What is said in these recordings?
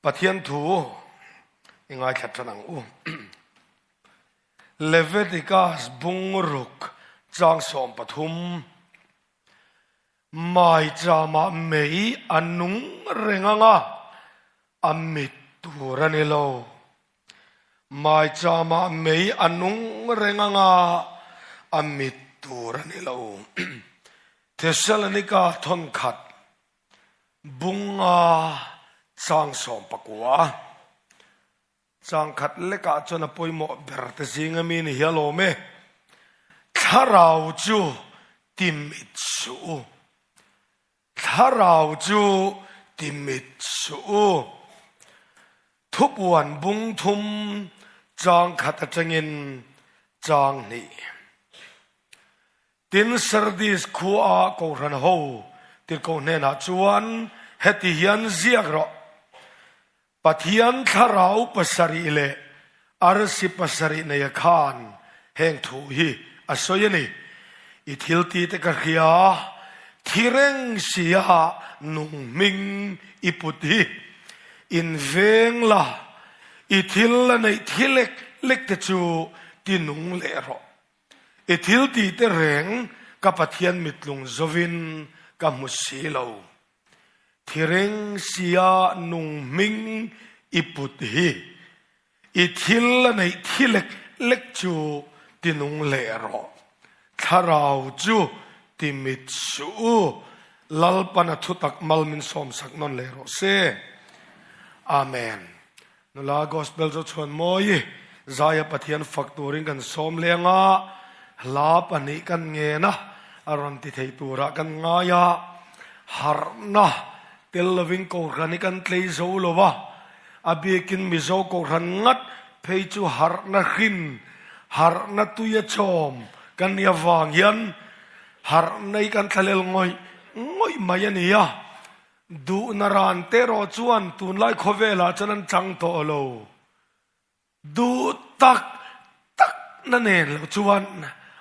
ปะเทียนถูยังไงขัดนังเลเวติกัสบุงรุกจางสมปฐุมไม่จามาเมยอันนุงเรงงาอมิตุรันิโลไม่จามาเมยอันนุงเรงงาอมิตุรันิโลเทสลานิกาทนขัดบุงอาจางสมปะกัวจางขัดเล็กจนป่วยหมดเบรตซิงมีนี่ฮัลโหลเมถ้าเราจูติมิตสูถ้าเราจูติมิตสูทุกวันบุงทุมจางขัดจังอินจางนี่ตินสรดิสขัวกูรันโฮติโกเนนาจวนเฮติยันเซียกรอปะเทียนถ้าเราปัสริเลอารสิปัสริในขานแห่งถูฮีอสอยนี่อิทิลตีเตกะขียาที่เร่งเสียนุ่งมิงอิปุติอินเวงละอิทิลในที่เล็กเล็กแต่จูที่นุ่งเล่รออิทิลตีเตเร่งกับปะเทียนมิตลุงจวินกับมุสีโลที่เร่งเสียนุ่งมิงอิปุติอิทิลในที่เล็กเล็กจูที่นุ่งเล่รอถ้าเราจูติมิตสูลัลปนัทุตักมัลมินสมสักนนเลโรเซอาเมนนุลากอสเปลจะชวนมอยใจปะเทียนฝักตัวริงกันสมเลงะลาปนิกันเงนะอารมณ์ติเทตุระกันงายาฮาร์นะเตลวิงโกรันิกันเตยโซโลวะอบีกินมิโซโกรันงัดเพยจูฮาร์นะขินฮาร์นะตุยชมกันยาวางยันฮาร์ในกันทะเลงอยมายันยาดูนารานเตโรจวนตุนไลโคเวลาฉะนั้นจังโตโลดูตักนั่นเองแล้วจวน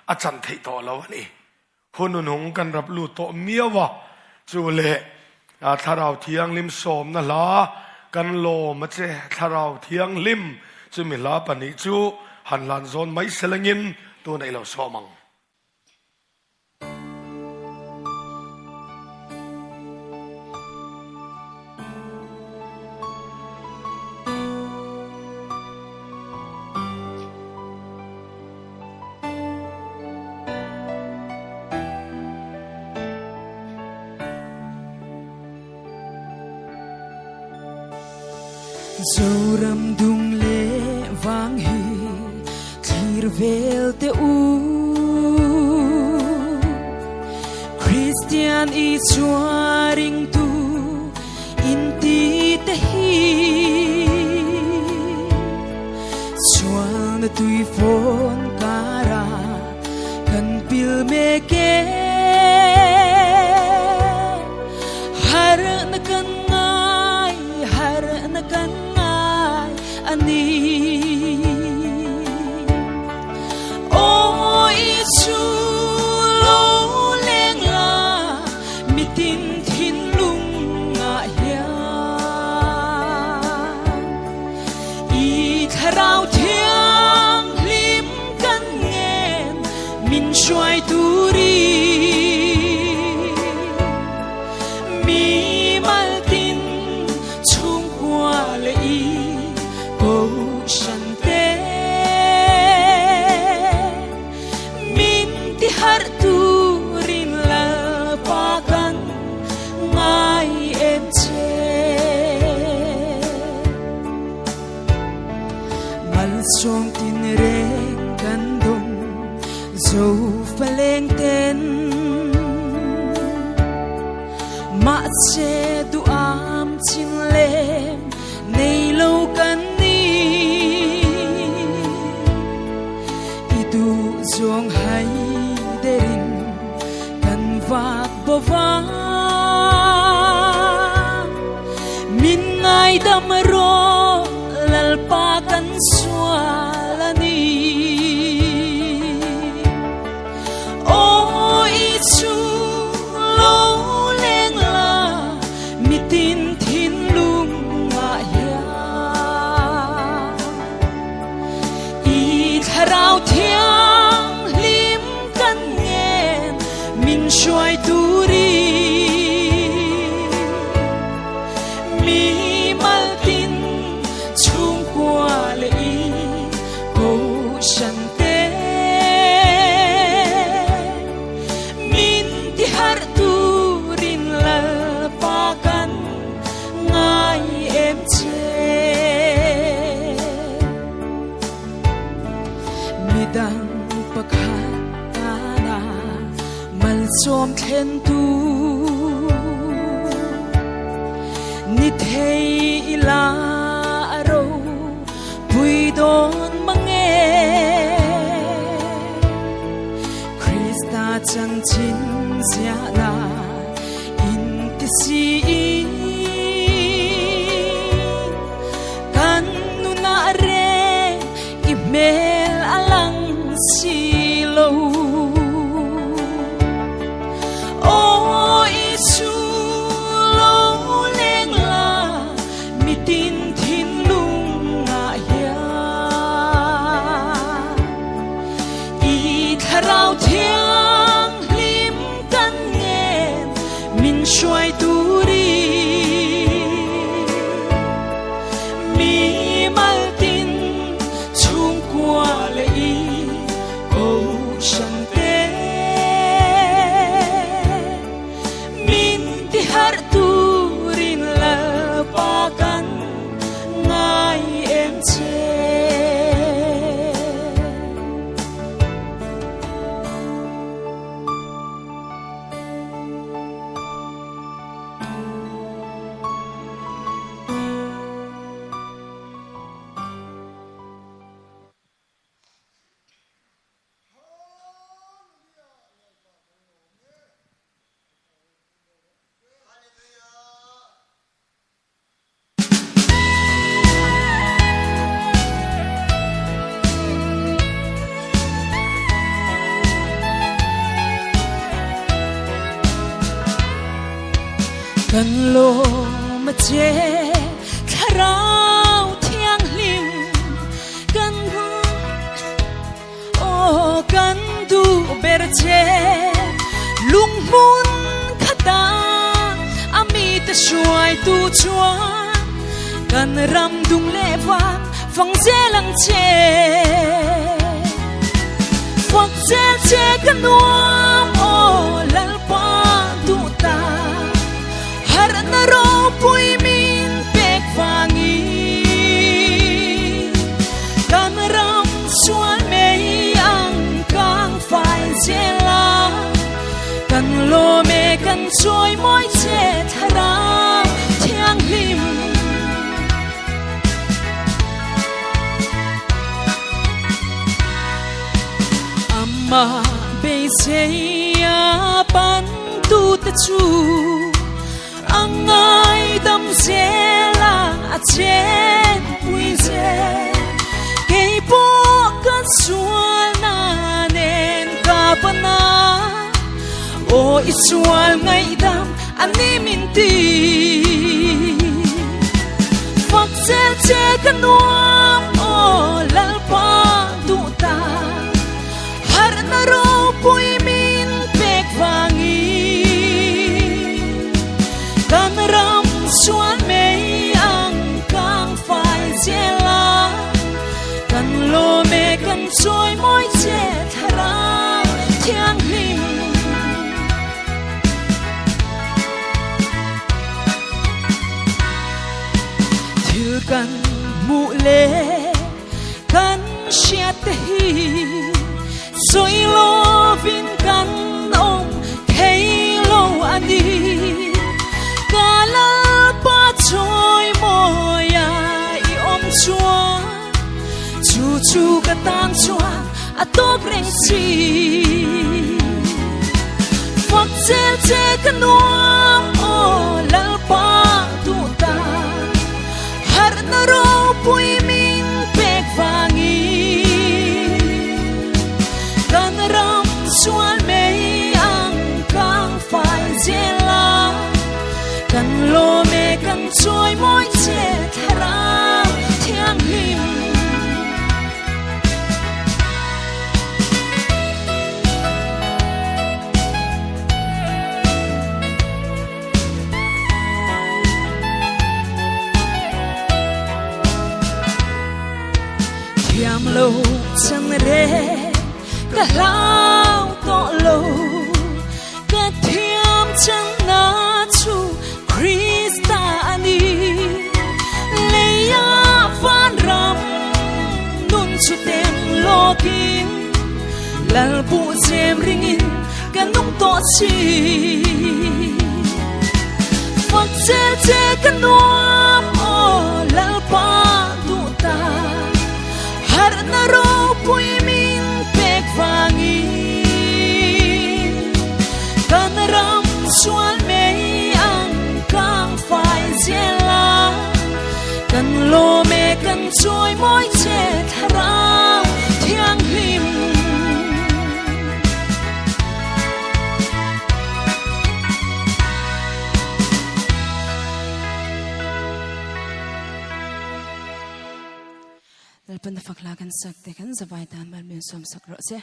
อาจารย์เทโตโลวันนี้คนหนุ่งกันรับรู้โตเมียวะจูเล่ถ้าเราเที่ยงลิมสมนั่นละกันโลมาเจถ้าเราเที่ยงลิมจะมีลาปนิจูหันหลันโซนไม่เสลงินตัวในเราสมังZoram dung le vang hi clear veil te Christian is swaring to inti te hi swan tui phone kara kan pil me ke har na kan ngai har na kan ani oi chu lo leng la mitin thin lung nga hia i tharau thiang lim kan ngen min shwai turi mi mal tin chung kwa le i Shante minti har turin la pagan ngai em che mal song tin reng kan dong zo faleng ten ma che du am ching lem nei lo kan Zong hai derin kan vak bova min ngai damro lalpa kan swalani oi chu lo leng la mitin thin lung nga ya som then tu ni thei la ro pui don mange Krista chang chin sia la in ti si kan nu na re email alang si lo xoay tu đi mi mal tin chung qua lệ câu sanh te min ti har tu rin la pa kan ngai em cheกันโลมาเจถ้าเราเที่ยงลิมกันโอ้กันดูเบรเจลุงมุนขตาอามีแต่ช่วยตูชัวกันรำดุงเล่ฟังฟังเจลังเจฟังเจเจกันนัวโอ้ลัลปาดูตาHarna ro pui min pek vangi kan ram suan mei ang kang phai zela kan lo me kan choi moi che thara thiang lim amma be se ya pan tu ta chu angai dam zela a chen pui ze kei po kan sual na nen ka pana o isual ngai dam ani min ti fak zel che kan nuam o lal pa tu ta har na ro pui min pek vangi kan ram suan mei ang kang phai zela kan lo me kan choi moi che thara thiang lim thil kan mu le kan sia te hi soi lo vin kan om thei lo ani kala pa choi moya I om chua chu chu ka tang chua a tok reng si fak zel che ka nuam o lal pa tu ta har na ro pui min pek vangi kan ram sual mei ang kang phai zela kan lo me kan choi moi che thara thiang lim thiam lo chang re ka lao to lo ka thiam chang na chu Krista ani leya van ram nun chu tem lokin lal bu jem ringin kanung to chi phật che che kan nuam o lal pa tu ta har na ro pui min pek vangi kan ram sual mei ang kang phai zela kan lo me kan trôi môi che tharao thiang lim lalpan fakla kan sak te kan zawai dan mal min som sak ro che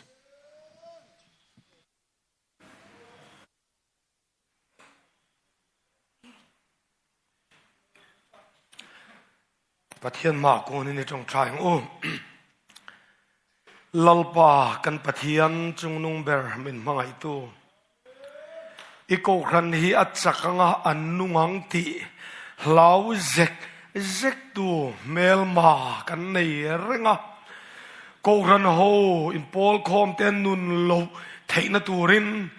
Pathian ma ko ni trong trai o lalpa kan pathian chung nung ber min mangai tu iko khan hi achakanga annungang ti lau zek tu mel ma kan nei renga ko ran ho in pol khom ten nun lo theina turin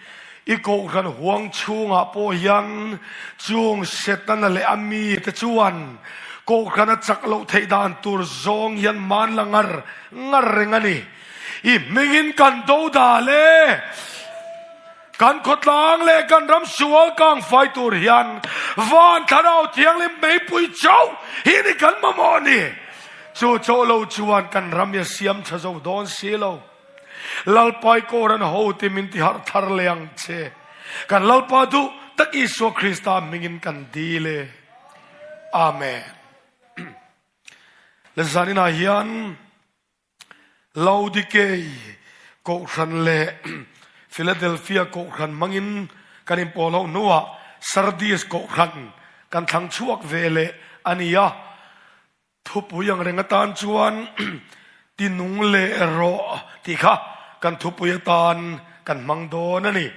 iko ran huang chunga po yan chung setan le ami te chuan ko kana chaklo theidan tur zong yan man langar ngani I mingin kan do da le kan khotlang le kan ram sual kang fai tur hian van tharau thiang lim mei pui chau hi ni kan mamoni chu lo chuan kan ram ya siam chazo don silo lalpai ko ran ho ti min ti har thar leang che kan lalpa du tak iso krista mingin kan dile amen Lazanina hian Laodicea ko khan le Philadelphia ko khan mangin kanin polo nuwa Sardis ko khan kan thang chuak vele ania thupu yang rengatan chuan tinung le ro tikha kan thupu tan kan mangdon ani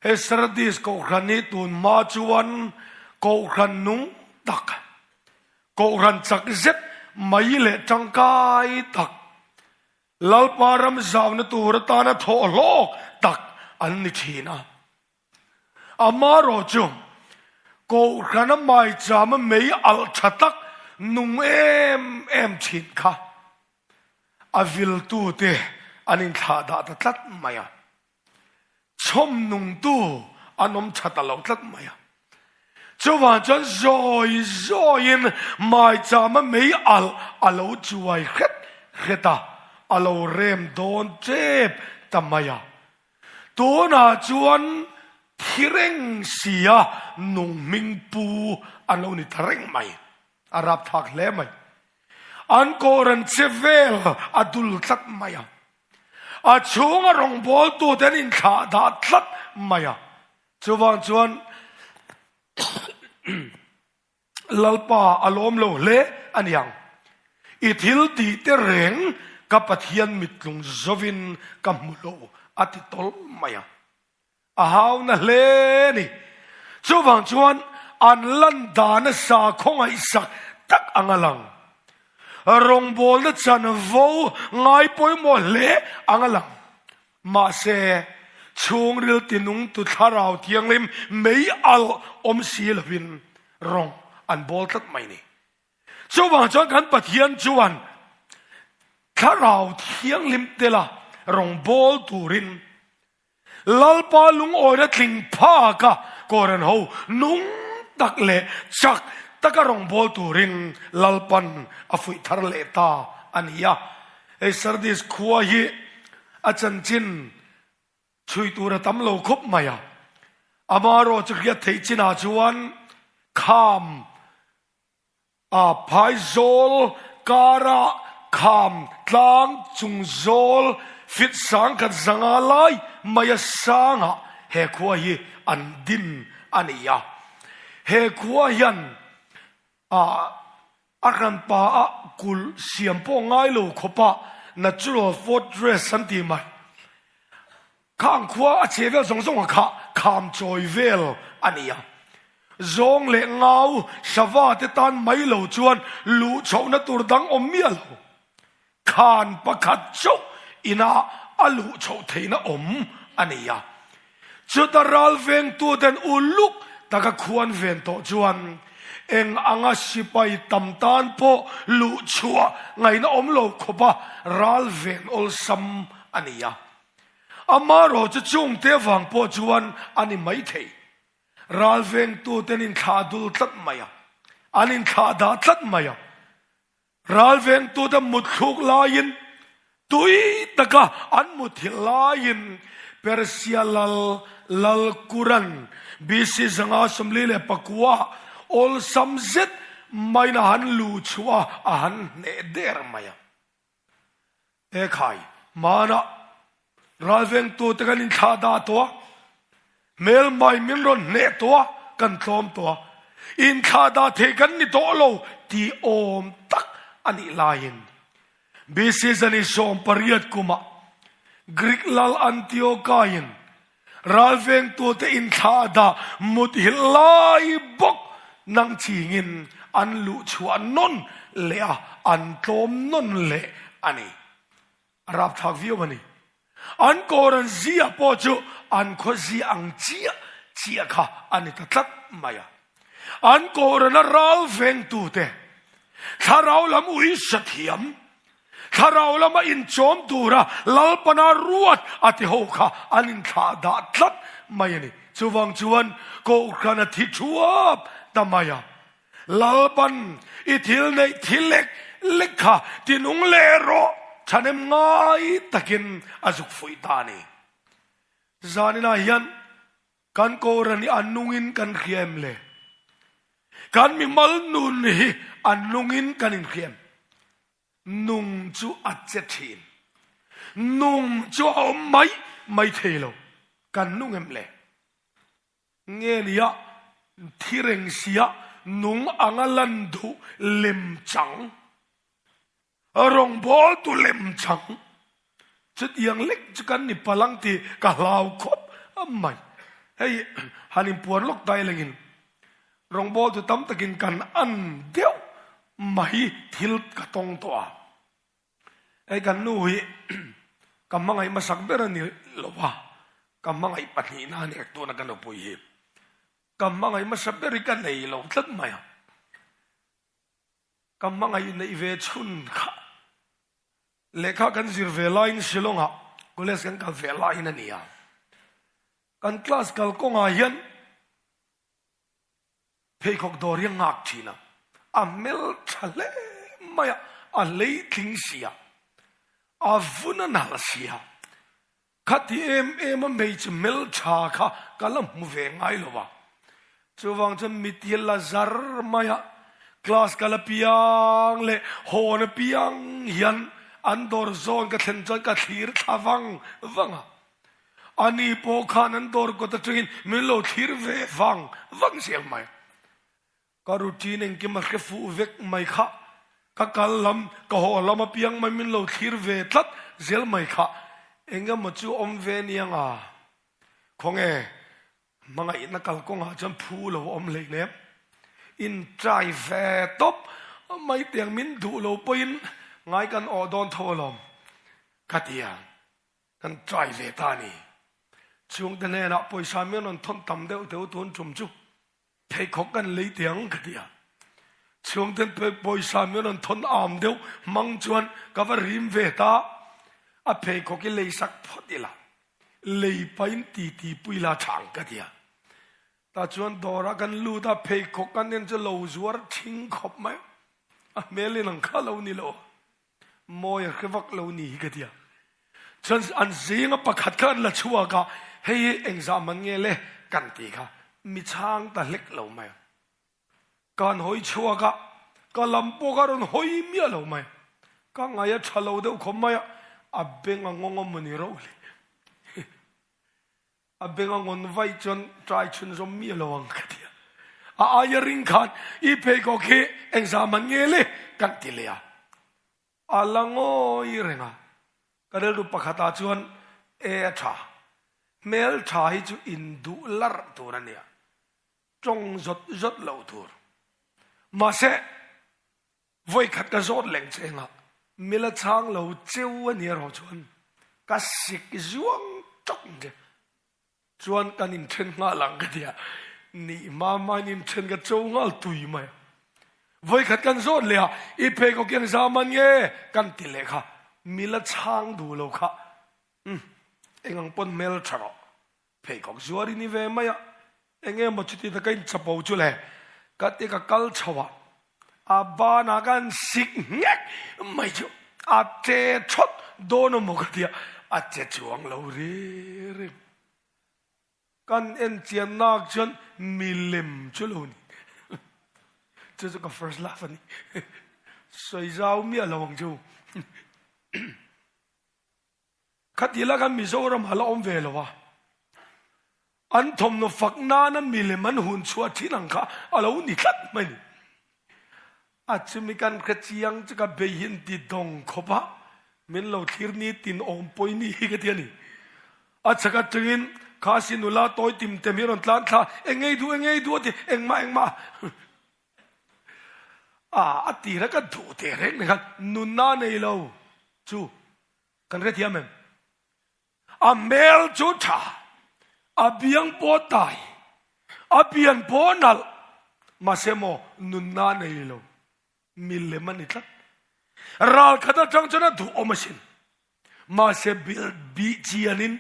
he Sardis ko khan ni tun ma chuan ko khan nung tak ko khan chak zet mai le tangkai tak lalparam zawna turatana tho lok tak an ni thina amaro chu ko khana mai chama mei al thatak nung em chin kha avil tu te anin tha da ta tlat maya chom nung tu anom chata lo tlat maya chuan chan zoin mai chama mei al alo chuai kheta alo rem don chep tamaya to na chuan thireng sia nung ming pu alo ni thareng mai arab thak le mai an koran chevel adul tlat maya a chunga rong bol tu den in tha da tlat maya chuan lalpa alom lo le anyang ithil ti te reng kapathian mitlung zovin kamulo atitol maya ahaw na le ni chuan an landa na sa khongai sak tak angalang rong bol na chan vo ngai poi mo le angalang ma se chung ril tinung tu tharau tiang lim mei al om sil vin rong an bol tat mai ni chuan kan pathian chuan tharau thiang lim tela rong bol turin lalpa lung oira tling pha ka koran ho nung tak le chak taka rong bol turin lalpan afui thar le ta ania e Sardis khuwa hi achan chin chui tura tam lo khop maya amaro chukya theichina chuan kham a phaizol kara kham tlang chungzol fit sang kan zanga lai maya sanga he khuwa hi an din ania he khuwa hian akan pa a kul siampo ngai lo khopa natural fortress santi mai khang khuwa a chevel zong kha kham choi vel ania zong le ngau sawa te tan mai lo chuan lu chho na tur dang om mial khan pakhat chau ina alu chho theina om ania จุดรัลเวงตัวเดินอุลุกตะกะควรเวนโตจวนเองอังสิไปตำตานโปลุชัวไงนะอมโลกขบะรัลเวงอลซัมอันนี้อะอามาโรจะจงเทวังโปจวนอันนี้ไม่เทรัลเวงตัวเดินอินขาดุลตัดไม่อะอันอินขาดาตัดไม่อะรัลเวงตัวเดินมุดลุกลายินตุยตะกะอันมุดหิลายินเปอร์เซียลลกุรันบิสิจังอาสมลีเลปกัวอลซัมเซตไม่นะฮันลูชัวฮันเนเดอร์มาเอ้ใครมานะรัลเวงตัวตะกันอินขาดาตัวเมลไม่มินรอนเนตัวกันทอมตัวอินขาดาเทกันนี่ตัวโลที่โอมตักอันนี้ลายินบิสิจันิสอมปริยัดกุมะกรีกลาลอันติโอกายินรัลเวงตัวเตอินขาดามุดหิลายบกนังชิงินอันลุชวนนนเลอะอันโตมนนเลอันนี้รับทักวิวมันนี่อันโกรันเสียปอจูอันโคซีอังเจียค่ะอันนี้ตัดมายาอันโกรันรัลเวงตัวเตถ้าเราลำอุยสเทียมถ้าเราละมาอินโจมตัวระลลปนารวดอธิโหค่ะอันอินขาดาตลัดไม่นี่ชวังชวนก็กันทิชัวบตามายาลลปันอิทิลในทิเล็กเล็กค่ะที่นุ่งเลโรฉันเอ็มง่ายตะกินอาจุกฟุยตานีจานินายันกันโกรันอันนุ่งินกันเขียมเลยกันมีมัลนุนนี่อันนุ่งินกันอินเขียมนุ่งจูอัจเจทินนุ่งจูเอาไม่เทโลกันนุ่งเอ็มเล่เงี้ยนี่อะที่เร่งเสียนุ่งอังลันดูเล็มจังรองบอลตัวเล็มจังจุดยังเล็กจุกันนี่พลังที่กะลาวคบไม่เฮ้ยฮันิมปวนลกได้เลยกินรองบอลตัวตั้มตะกินกันอันเดียวไม่ทิลกะตองตัวไอ้กันนู่นกำมังไอ้มาสักเบรนี่หรอวะกำมังไอ้ปัจจุบันนี่ตัวนักการปุยกำมังไอ้มาสักเบริกันเลยหรอทัดไหมกำมังไอ้ในเวชุนค่ะเลขากันสิร์เวลาอินสิลงอ่ะกูเลสกันกับเวลาอินนี่อ่ะกันคลาสกัลกงอายันเพย์ขอกดอร์ยังงักชีนะอเมลทะเลไม่อะอเลทิงเสียอาฟุนันฮัลเสียขัดที่มันไม่จะเมลชาค่ะกัลมุเวงไงหรอวะจวังจะมิติลาซาร์ไม่อะคลาสกัลพิยังเล่โฮนพิยังยันอันดอร์โซนกับเซนจอยกับทีร์ทาวังอ่ะอันนี้พอขานันดอร์ก็จะจึงมิโลทีร์เววังเสียไหมก็รูทีนึงกิมาแค่ฟูเวกไม่ค่ะก็กัลลัมก็หัวลำมาเพียงไม่มิโลทีร์เวทัดเซลไม่ค่ะเองก็มาจูอมเวนียงอ่ะคงมังไงนักกัลกงอาจจะพูดเราอมเล็กเนี่ยอินใจเวทบไม่เตียงมินดูเราไปอินไงกันอดอนทวลมกัดยากันใจเวทานีช่วงนั้นนะปอยสามีนนทนตำเดียวทุนจุ่มจุเพย์ขอกันเลยเตียงกัดยาช่วงนั้นปอยสามีนนทนอามเดียวมังจวนกับว่าริมเวทาอเพย์ขอกิเลยสักพอดีละเลยไปตีปุยลาช่างกัดยาแต่จวนดอรักันลูดาเพย์ขอกันเนี่ยจะเล่าจวดทิ้งขบไหมเมลินังข้าเล่านี่โลมอยแค่วักเล่านี่กัดยาฉันอันเสียงประคัดกันละชัวกะเฮ้ยเอ็งจะมันเงี้ยเลยกันตีค่ะมีช้างแต่เล็กเล่าไหมการหอยชัวกะก็ลำโพการนหอยเมียเล่าไหมก็ไงอะชะเล่าเดียวคมไหมอับเบงงงมันนี่รู้เลยอับเบงงงไว้จนใจชุนจมเมียเล่าอังกัดยาอายริงขันอีเพก็แค่เอ็งจะมันเงี้ยเลยกันตีเลยอะลังโอยเรงะก็เรื่องประคตาชวนชาเมลชาให้จูอินดูลาร์ตัวนั้นเนี่ยจงจดเหล่าตัวมาเสไว้ขัดกันจดแหล่งเชิงอ่ะเมลช้างเหล่าเจ้าเนี่ยเราชวนก็สิกจวงจงเด ชวนกันอินเทรนงาหลังกันเดียนี่มาอินเทรนกับโจงาตุยไหมไว้ขัดกันโซนเลยอ่ะอีเพก็เกี่ยงสามันเย่กันติเลยค่ะมีละช่างดูแล้วค่ะเอ็งปนเมลชะรอเพก็จวรินี่เวไม่อ่ะเอ็งมาจุดที่ตะกันจะปูจุเลยกัดเอกกัลชวะอาบานากันสิกเงกไม่จุอาเจชดโดนมุกเดียอาเจจวงเราเรื่อกันเอ็นเจียนนักจนมิลลิมจุลุนี่这是个 first laugh นี่水烧面了王就คัดทีละกันมิโซรมาละอมเวลวะอันทมนฝักนานั้นมิลมันหุ่นชัวที่นังค่ะอะไรอุ่นนี่คัดไม่นี่อาจจะมีการกระเจียงจะกับเบยินติดงขบะมินเราทีนี้ตินอมปอยนี่กันเดียนี่อาจจะกัดจึงข้าสินุลาตัวติมเตมิรอนตลานท่าเอ็งไงดูที่เอ็งมาตีแล้วก็ดูเตะเร่งนะครับนุนน่าในเราจูกันเรียกยังไงเมลจูท่าเบียงปอตายเบียงปอนัลมาเสโมนุนน่าในเรามิลเลมันนี่ทัดเราขัดจังจนดูอมสินมาเสบิลบีจียนิน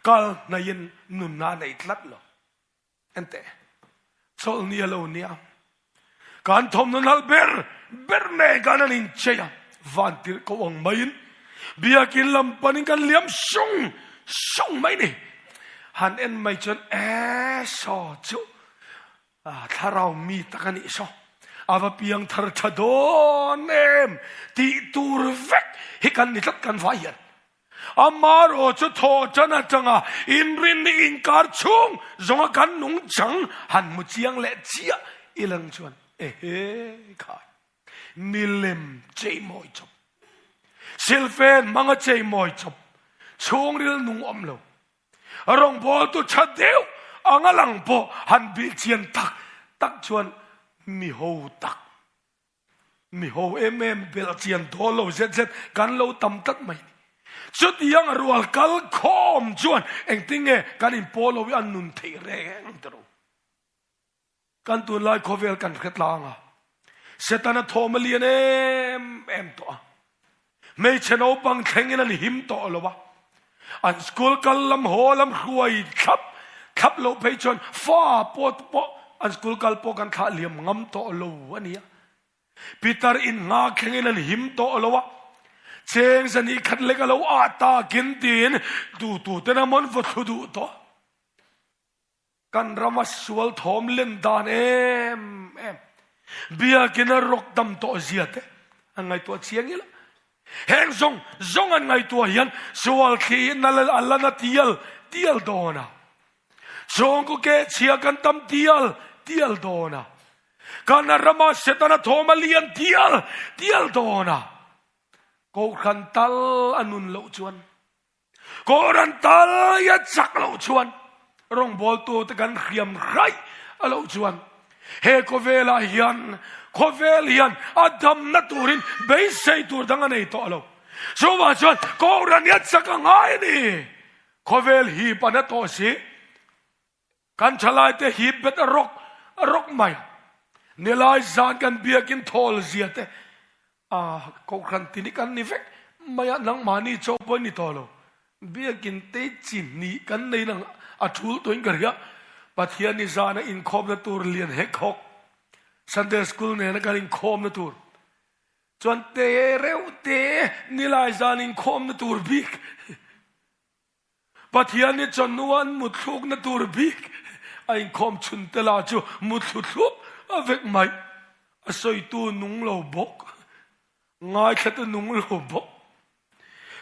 กัลนายินนุนน่าในทัดเราเอ็นเต้โซลนี่เราเนี่ยการทำนั้นเบอร์เนกันนั่นอินเชียวันที่เขาวางไม่ยินเบียกินลำปันกันเลี้ยมส่งไม่นี่หันเอ็นไม่จนสอจูถ้าเรามีตะกันอีสอว่าเพียงทาร์ชดอนเอ็มตีตูร์เวกให้กันนิจัดกันไฟยันมาโรจุดโทจันจังอินรินอินการชุงจงกันนุ่งจังหันมุจียงเละเจียอีหลังชวนค่ะมิลเลมเจมอยจบซิลเฟนมังเจมอยจบช่วงเรื่องนุ่งอมโลรองบอลตุชัดเดียวอังลังโปหันบิเจียนตักชวนมีโฮตักมีโฮเอ็มเบลเจียนโตโลเจ็ดกันโลตำตัดไม่ชุดยังรัวกัลคอมชวนเอ็งติงเงกันอินโปโลวิอันนุนเทเรงตรูกันตัวลายโคเวลกันเข็ดลางเสตนาโทมเลียนเอ็มตัวไม่เช่นเอาบังเทงนันหิมตัวหรอวะอันสกุลกันลำหัวลำขวยขับโลไปจนฟ้าปวดอันสกุลกันปกันขาเหลี่ยมงำตัวโลวันนี้ปีเตอร์อินงาเข่งนันหิมตัวหรอวะเชงสันนิขัดเล็กเราอาตากินตีนดูแต่น้ำมันวัตถุดูตัวกันรามาสวลทอมเล่นดานเบียกินรกดำตัวเสียเตอันไงตัวเชียงยี่ละแหงซงอันไงตัวยันสวลขี้นั่นอัลลานาเตียลโดนะซงก็แกเชียกันตำเตียลโดนะกันรามาเสตนาทอมเลียนเตียลโดนะกูขันตัลอันนุนเหลาชวนกูรันตัลยัดจักเหลาชวนรองบอลตัวตะกันเขียมไรอะไรจวนเฮโคเวลายันอดัมนัตูรินเบสเซตัวดังอันนี้ต่อเราชาวบ้านชวนกูรันยัดสักง่ายนี่โคเวลฮีปนัตโตสิกันฉลาดแต่ฮีเบ็ดรกไม่เนลายจานกันเบียกินทอลเสียแต่กูรันที่นี่กันนี่เฟกไม่นังมานี่โจบนี่ต่อเราเบียกินเตจินนี่กันในนังทูลตัวเองกันเนี่ยปัทยานิจานะอินคอมนัตูร์เลียนเฮกฮอกซันเดย์สคูลเนี่ยนะกันอินคอมนัตูร์จนเตเร็วเตนิลายจานอินคอมนัตูร์บิกปัทยานิจนวันมุดลุกนัตูร์บิกอินคอมชุนเตลาจูมุดลุกเวกไม่สอยตัวนุ่งโลบกง่ายแค่ตัวนุ่งโลบก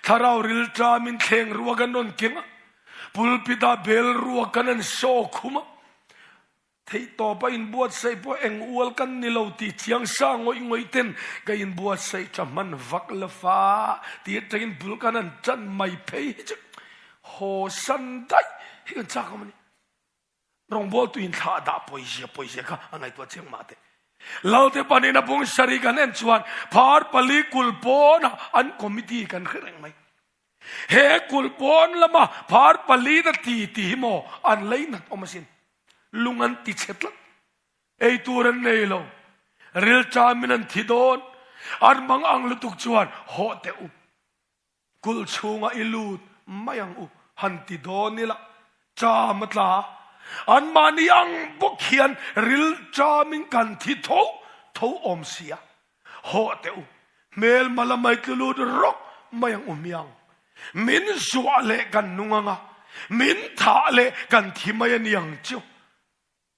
ถ้าเราริลจามินเข่งรัวกันนนเก่งปุลปิดาเบลรัวกันนั้นโซคุมะที่ต่อไปอินบวชใส่พวกเอ็งอวลกันนี่เราตีเชียงสร้างงอยเต้นก็อินบวชใส่จำมันวักเลฟ้าที่จะอินปุลกันนั้นจันไม่เพยจะโหสันได้ที่กันจากมันรองบอลตัวอินท่าด่าปอยเสียก็อันไหนตัวเชียงมาเตเราเทปนี้นะพงศรีกันเอ็นชวนพาร์ปลีกุลโปนะอันคอมมิตี้กันเครื่องไหม เฮกุลปอนละมาพาร์ปลีดตีโมอันเลยนัดอมสินลุงอันติเช็ดละไอตัวนั้นเลยเราเรียลจามินันทิดอนอันบางอังลุตุกจวนโหเตอุกุลชูงอิลูดไม่ยังอุหันติดอนนี่ละจามัตลาอันมานีอังบุกเขียนริลจามินกันทิโทอมเสียโหเตอุเมลมาละไม่กลูดรกไม่ยังอุมียังมินสัวเลกันนุงงะมินทาเลกันที่ไม่ยังเจียว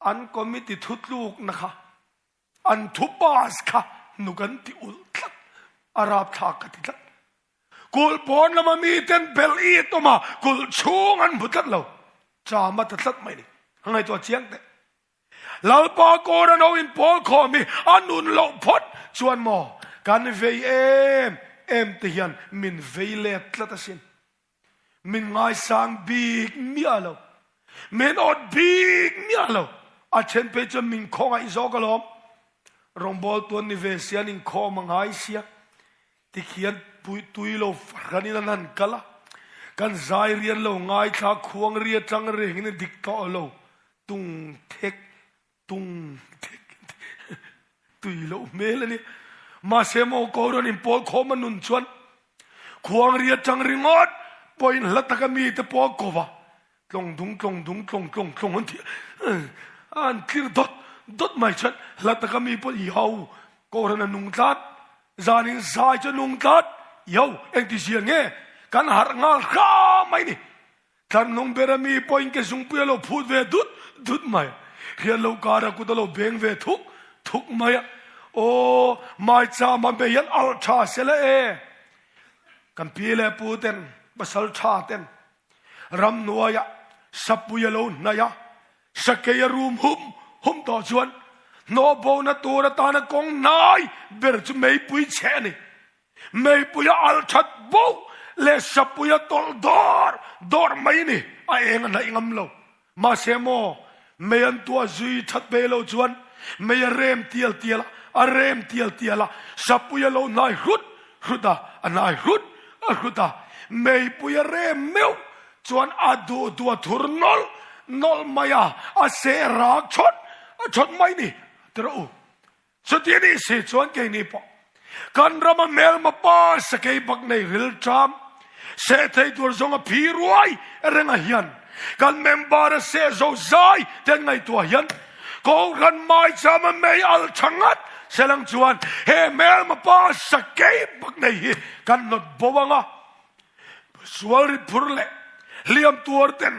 อันก็มิติทุดลูกนะคะอันทุบาสค่ะนุกันที่อุลตัดอาราบทากติตัดกุลปอนละมามีเต็นเบลอีตัวมากุลชูงันบุตรเราจามาตัดไม่ได้ไงตัวเชียงเตลาปาโกรนเอาอินปอลคอมีอันนุนเราพดชวนหมอกันเวเอ็มเตียนมินเวเลตละตัสินมินไงสังบีกมีอะไรมินอดบีกมีอะไรอาเช่นไปจะมินคงไอโซกลอมรองบอลตัวนิเวศยันินคอมังไอเสียที่เขียนตุยโลฟันนี่นั่นกะละกันใจเรียนโลง่ายถ้าควงเรียนจังเรื่องนี่ดิกต่อโลตุงเทกตุยโลเมลนี่มาเสมอโกรนินปอลคอมันนุนชวนควงเรียนจังเรื่องอดปอยลัตตะกมีแต่ปอกว่าลงดุงอันที่อันคลิร์ดดไม่ชัดลัตตะกมีปอยาวโกรนันนุงตัดจานินสายจะนุงตัดยาวเอ็งที่เสียงเงี้ยกันหางาข้าไม่นี่กันนงเบรมีปอยน์เกสุงเปียโลพูดเวดุดไม่เฮียโลการะกุตโลเบงเวทุกไม่โอ้ไม่จ้ามันเบียนอัลชาเสลเอกันพีเลปูเต็นบัสลชาเต็นรำนัวยะสับปุยโลนายะสเกยรูมหุมต่อชวนโนโบนัตัวนัตานกงนายเบรจไม่ปุยเชนี่ไม่ปุยอัลชัดโบเลสับปุยตอลดอร์ไม่นี่ไอเองนะอิงมโลมาเซโมไม่ยันตัวจุยชัดเบโลชวนไม่เรมเตียลเรมเตียลสับปุยโลนายรุดนายรุดไม่ปุยเรมเมวชวนอดูตัวทุรนอลมายาอาเสรักชดไม่นี่ตระสุดที่นี่เสียชวนเกนี่ปะกันรำเมลมาป้าสเกย์บักในริลจามเสถให้ตัวจงอภิรวยเรื่องเฮียนกันเมมบาร์เสโซใจเต็งไงตัวเฮียนก็กันไม่จำไม่อัลชังัดเสลังชวนเฮเมลมาป้าสเกย์บักในกันนดบวังอ่ะสวริพุรเล่เลี้ยมตัวเต็น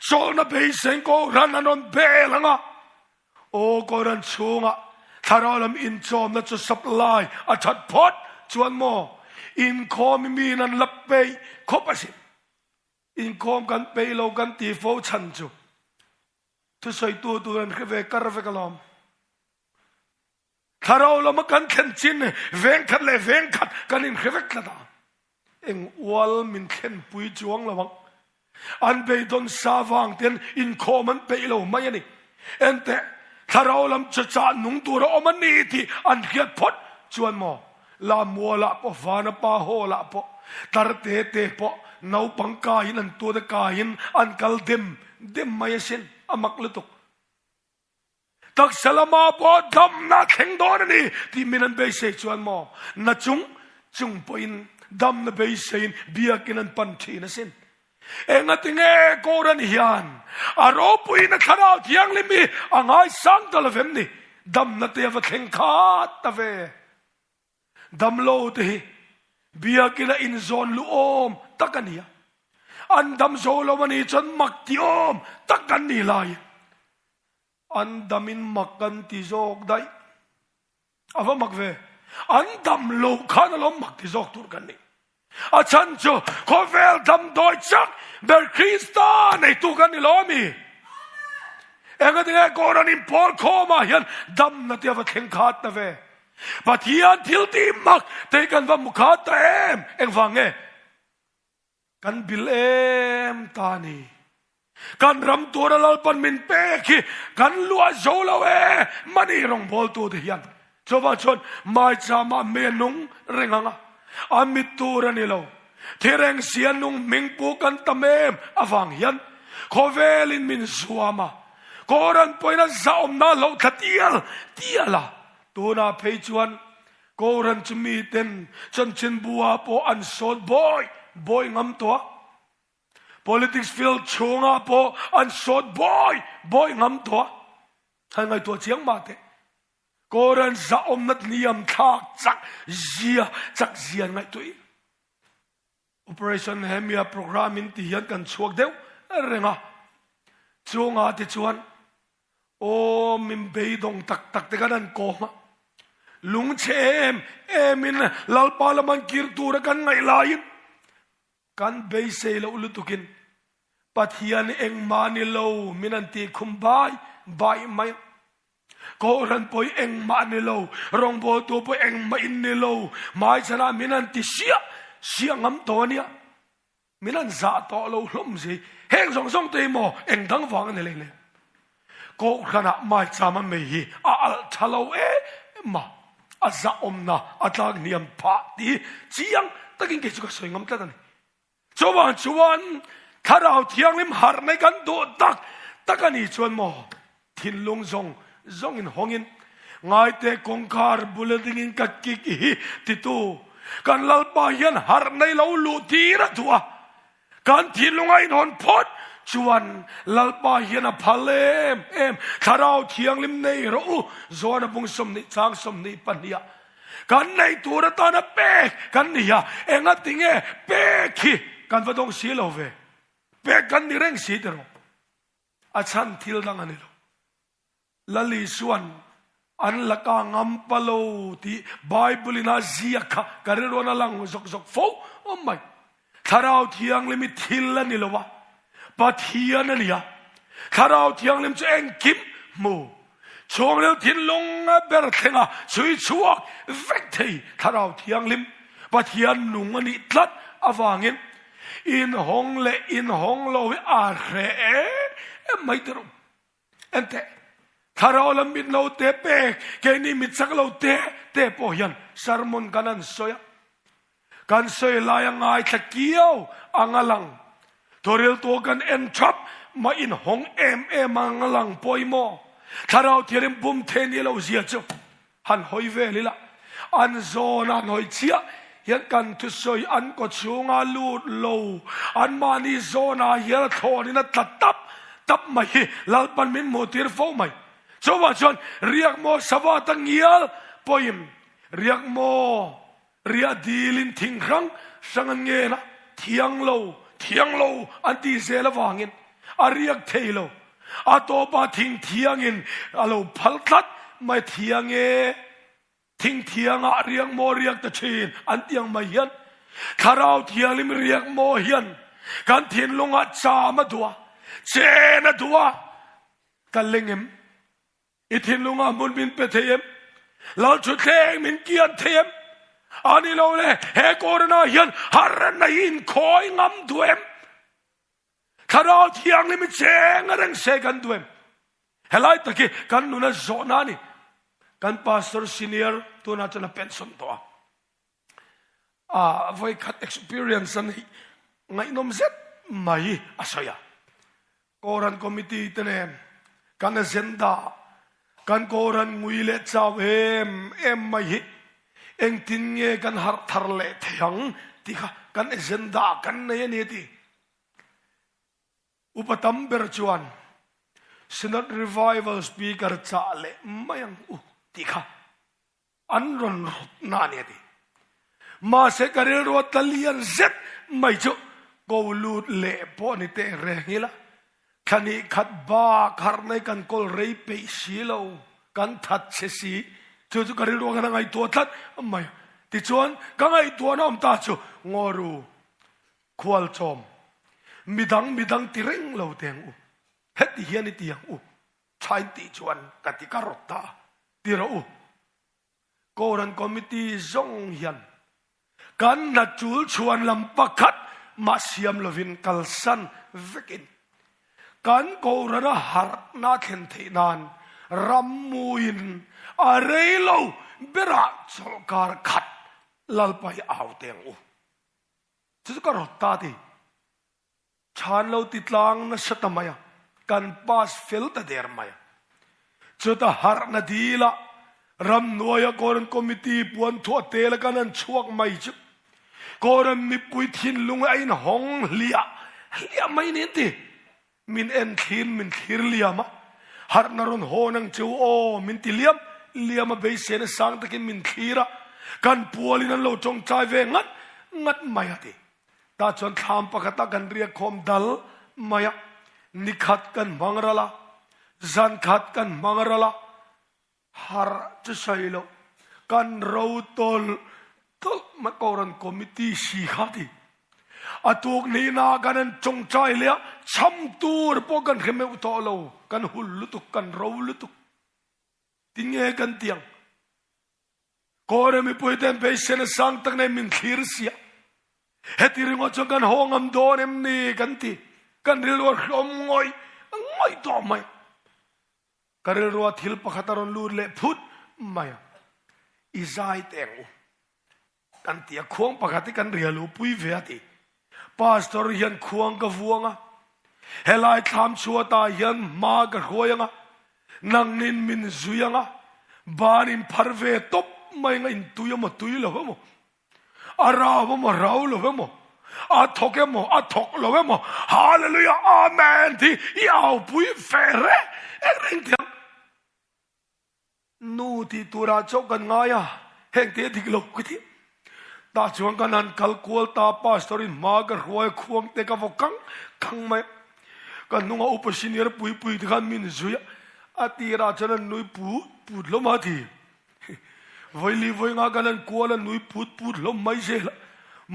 โซลนับให้เซงก็รันนนเบลังอ่ะโอ้ก็รันชูงอ่ะถ้าเราลำอินโจมนั่นจะสับลายอาชัดพอดชวนโมอินคอมมีนั่นลับไปคบสิอินคอมกันไปเรากันตีโฟชันจูทุกส่วนตัวนั้นคือเวกระเวกลอมถ้าเราลำกันเข็นจินเวงขัดเลยเวงขัดกันอินคือเวกละดาเอ็งวัลมินเข็นปุยจวงละวังอันไปโดนสาวังเต็นอินคอมันไปเราไม่ยันนี่เอ็นแต่ถ้าเราลำจะจานนุ่งตัวเรามันนี่ที่อันเกียดพดชวนมอลามัวละปะฟานปะโฮละปะตารเตปะนาวปังกายินอันตัวตะกายินอันกัลเดมไม่เช่นอามักลุตุกตักสลามาปะดำนักแข่งดอนนี่ที่มินันเบย์เซชวนมอนัจุงปอินดำนับเบย์เซนเบียกินันปันทีนะเช่นเอ็งติงโกรันฮิยันอารมณ์ปุยนักข่าวที่ยังลิมีอ่างไอสังตลอดเวมนี่ดำนัดเทียบแข่งขันตะเวดำโลดีเบียกินอินโซนลูอมตักกันนี่อันดำโซโลมันนี่จนมักที่อมตักกันนี่ลายอันดำอินมักกันที่โจกได้อาว่ามักเวอันดำโลขานลมมักที่โจกตัวกันนี่อาจารย์จูเขาเวลดำโดยจักเบลคริสตาในตัวกันนี่ล้อมีเอ็งก็ถึงโกรนินพอลโคมาเห็นดำนัดเดียวกับแข่งขันนะเวปัทยันทิลตีมักแต่กันว่ามุขตเอ็มเอ็งฟังเงกันบิลเอ็มตานีกันรำตัวเราปันมินเปกีกันลัวโจลาเวมันนี่รองบอลตัวเดียนชาวบ้านชนไม่จำมาเมนุงเร่งงาอามิตัวนี่เรา ที่แรงเสียนุ่งมิงปูกันตะเมมอฟังยันโคเวลินมินสวามาโกรันปอยนะซาอมนาโลทัดเตียละตัวนาเพจวนโกรันจะมีเต็นจนชินบัวปออันโซดบอยงำตัว politics field ชงอาปออันโซดบอยงำตัวให้ไงตัวเชียงมาเตโกรันซาอมนัดนิยมทักจักเจียไงตัว Operation Hemia program inที่ยันกันช่วงเดียวเรื่องอ่ะช่วงอาทิตย์ชวนโอ้มิมเบยดงตักแต่กันนั่นโกมาลุงเชมมินลาลปาลมันกิรตูระกันไงลายกันเบยเซลอุลุตุกินปัทยันเองมานิโลมินันตีคุมบายไม่โกรันปอยเองมานิโลรองโบตัวปอยเองมาอินนิโลไม่ชนะมินันตีเสียงำตัวเนี่ยมินันซาต่อเราล้มสิเฮงส่งตัวหมอเองทั้งฟังนี่เลยก็ขณะไม่จำมันไม่ฮีทะเลามาอาจจะอมนะอาจารย์เนี่ยพาดีเจียงตะกินเกี่ยวกับสวยงามแต่นี่ชวนถ้าเราเที่ยงลิมหาในกันโดดตะกันนี่ชวนหมอทินลงซงอินหงอินง่ายแต่กงคาร์บุลดิงินกัดกิกฮีติตูกันลลปายันหาในเราลูทีระตัวกันทินลงไอ้นอนพอดชวนลลปายันพาเลมถ้าเราเที่ยงลิมในเราโซนบุงสมนิจางสมนิปัญญากันในตัวระตานเป๊กกันเนี่ยเอ็งติงเป๊กกันว่าต้องเสียเราเวเป๊กกันนี่เร่งเสียเดี๋ยวอาจารย์ทิลดังอันนี้ลลิส่วนอันละกางอัมพโลที่ไบเบิลน่าเสียค่ะการเรียนว่าลังซกโฟโอ้ไม่ถ้าเราเที่ยงลิมิทิลนี่ละวะปัทยานั่นเนี่ยถ้าเราเที่ยงลิมจะเองกิมมูช่วงเรื่องทิลลงเบอร์เทงะช่วยชัวเวกทีถ้าเราเที่ยงลิมปัทยานุ่งอันนี้ตัดอฟังอินหงเลอินหงโลวิอาเรไม่ตรงอันเตถ้าเราลำบินเราเตะเป๊กแค่นี้มิดสักเราเตะพอยันสารมนกันนั่นสอยกันสอยลายง่ายตะเกียวอังลังตัวเรียลตัวกันเอ็นชับมาอินหงมังลังปอยโมถ้าเราเทียมบุ้มเทนี่เราเสียจ้ะหันหอยเวลิละอันโซนันหอยเชียยันกันทุสอยอันก็ชูงาลูดโลอันมานี่โซนาเฮียทอนี่นะตับไม่ลลปันมินโมติร์โฟไม่ชวนเรียกโมสวัสดิ์เงียลปอยมเรียกโมเรียดีลินทิ้งครั้งสังเงนะเทียงโลอันที่เซลวางินอาเรียกเทโลอาโตปาทิ้งเทียงินอาโลพัลตัดไม่เทียงทิ้งเทียงอาเรียกโมเรียกตะเชนอันเตียงไม่เฮียนถ้าเราเทียงลิมเรียกโมเฮียนกันทิ้งลงอาจามาตัวเจนตัวกันเล็งมอิทินลงอาบุญบินเปเทียมเราชุดเทงมินเกียนเทียมอันนี้เราเลยเฮโกรนาเฮียนฮารันนยินคอยงำด้วยถ้าเราเที่ยงนี่มันเจงเรื่องเสกันด้วยเฮลัยตะกี้กันนุนโซนานี่กันพาสเตอร์ซีเนียร์ตัวน่าจะนับเป็นส่วนตัวไว้ขัด experience นี่ไงน้องเซ็ตไม่อาศัยโกรันคอมมิตี้เตนกันเซนดากันโกรันงุยเลชาวไม่เอ็งทิ้งกันหาทาร์เลทยังที่กันเซนดากันเนี่ยนี่ที่อุปถัมภ์เบอร์จวนSynod Revival Speaker จ่าเล่ไม่ยังที่อันรอนนาเนี่ยที่มาเสกเรื่องวัตเลียนเซ็ตไม่จุกูลูดเล่พอนี่เตะเรื่องนี้ละคันนี้ขัดบ้าคาร์ในกันกอลเรย์ไปสิโลกันทัดเสียจู่ๆกันเรื่องกันไงตัวทัดไม่ที่ชวนกันไงตัวน้องตาจูงอรูควอลจอมมิดังที่เร่งเราเตียงเฮ็ดที่เฮียนี่เตียงใช้ที่ชวนกติการรถตาที่เราโกรันคอมมิตี้จงเฮียนกันนัดจูลชวนลำปักขัดมาเสียมลวินกัลสันเวกินกันโกรันหาร์นาเข็นเทนานรัมมูอินอะไรเล่าเบระสการขัดลลไปเอาเตียง จะก็รอตาดิฉันเราติดลางนัสตมายกันปาสฟิลตเดอร์มายจุดหาร์นาดีละรำนวยกรนคอมมิตี้ปวนทั่วเตลกันนั้นช่วงไม่จุกรนมีปุยทินลุงไอ้นหงเลียไม่เน้นติมินเอ็นทินมินทิรเลียมะฮาร์นารอนโฮนังจูโอมินติเลียมเบย์เซนสังตะกินมินทิระกันปัวลินันโลจงใจเวงัดไม่ติตาจนทำปะกตะกันเรียกคมดัลไม่นิขัดกันมังระละจันขัดกันมังระละฮาร์จะใช่โลกันเราตอลมากรนคอมมิตี้สีขัดอาตุกนี้นากันจงใจเลี้ยช้ำตัวพวกกันเข้มอุตโลกันหุ่นลุตุกันเราลุตุทิ้งเอกันเตียงก็เรมีพูดเต็มไปเสนสังตั้งในมินขีรเสียเฮติริงอจงกันห้องอัมโดนเอ็มนี่กันตีกันเรียกว่าขมงอยต่อไม่กันเรียกว่าทิลปะขัตรอนลูเล่พุทธไม่อิจายเตงกันตีควงปะขัติกันเรียลูปุยเวียติพาสตอร์ยันควงกับวัวงะเฮลัยทำชัวตายันมากับหัวยังะนังนินมินซุยังะบานินพาร์เวตบไม่งั้นตุยละเวมอาราวมราวละเวมอาทอกเมอาทอกละเวมฮาเลลูยาอาเมนที่ยาวปุยเฟรเอ็งเทียงนูที่ตัวราชกันง่ายเฮงเทียดิกลกที่ตาชวนกันนั้นคัลควลตาปาสตอรินมากับหัวควงเตกาวกังไม่กันนุ่งอุปสินีร์ปุยที่กันมินซุยอาตีราชนั้นนุยพูดลมมาทีวันลีวันงากันนั้นควลนุยพูดลมไม่เสียละ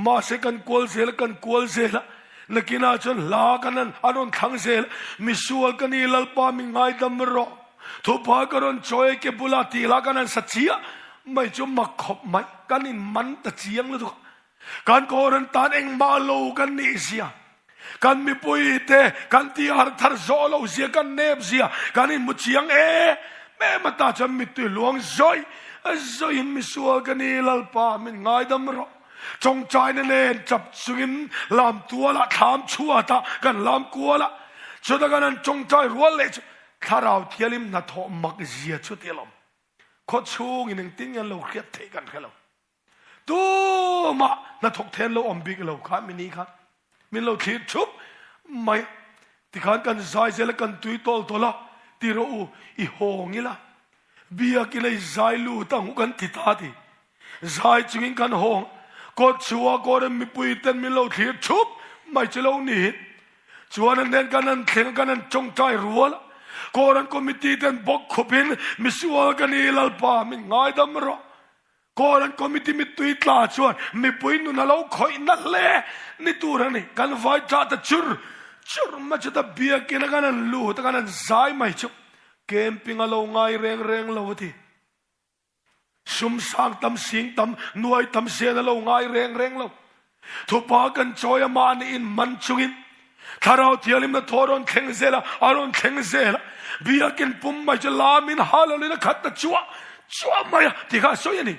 มาเสกันควลเสียละกันควลเสียละนักนาชนลากันนั้นอารมณ์ทั้งเสียละมิสวกันนี่ลลปามิง่ายดำรอทุบพากันจอยเก็บบุลาตีลากันนั้นสัจจีไม่จมมาขบไม่กันนี่มันตะเจียงเลยทุกการโกรันตานเองมาโลกันนี่เสียกันมีปุยเตกันที่ฮาร์ทาร์โซโลเสียกันเนบเสียกันนี่มุเชียงแม่มาตาจะมีตัวหลวงซอยมิสัวกันนี่ลลปามิง่ายดำรอจงใจนั่นเองจับสุกินลามตัวละถามชัวตากันลามกัวละชุดกันนั้นจงใจรัวเละถ้าเราเที่ยวลิมนัทอมักเสียชุดเที่ยวลมโคชูงอีนึงติ้งยันเราเรียกเทกันแค่เราตัวมานัทกเทนเราอมบิกเราข้ามินี่ครับมินเราคิดชุบไม่ที่ขันกันใจเสละกันตุยตัวละที่เราอีหงนี่ละเบียกิเลยใจลูตั้งกันติดตาที่ใจจึงกันหงกดชัวกดมีปุยเต็นมินเราคิดชุบไม่จะเราหนีชัวนั้นเดินกันนั้นเข่งกันนั้นจงใจรัวละกอรันคอมมิตี้เต็นบกขบินมิสวากันนี่ลลปามิง่ายดำรอกอรันคอมมิตี้มิตุยตลาชวนมิปุยนุนเราคอยนั่นแหละนี่ตัวนี่กันไฟจัดจุรมาจะตะเบียกินกันนั้นลูตกันนั้นใจไม่ชุบเกมปิงเราง่ายเร่งเราทีชุมสังตำสิงตำนวยตำเสียนเราง่ายเร่งเราทุบปากันจอยมานี่อินมันชุกินถ้าเราเที่ยวลิมนะทอรอนเข่งเซละอารอนเข่งเซละเบียกินปุ่มไม่จะลามินฮาลเลยนะขัดตะชัวไม่ที่ข้าสวยนี่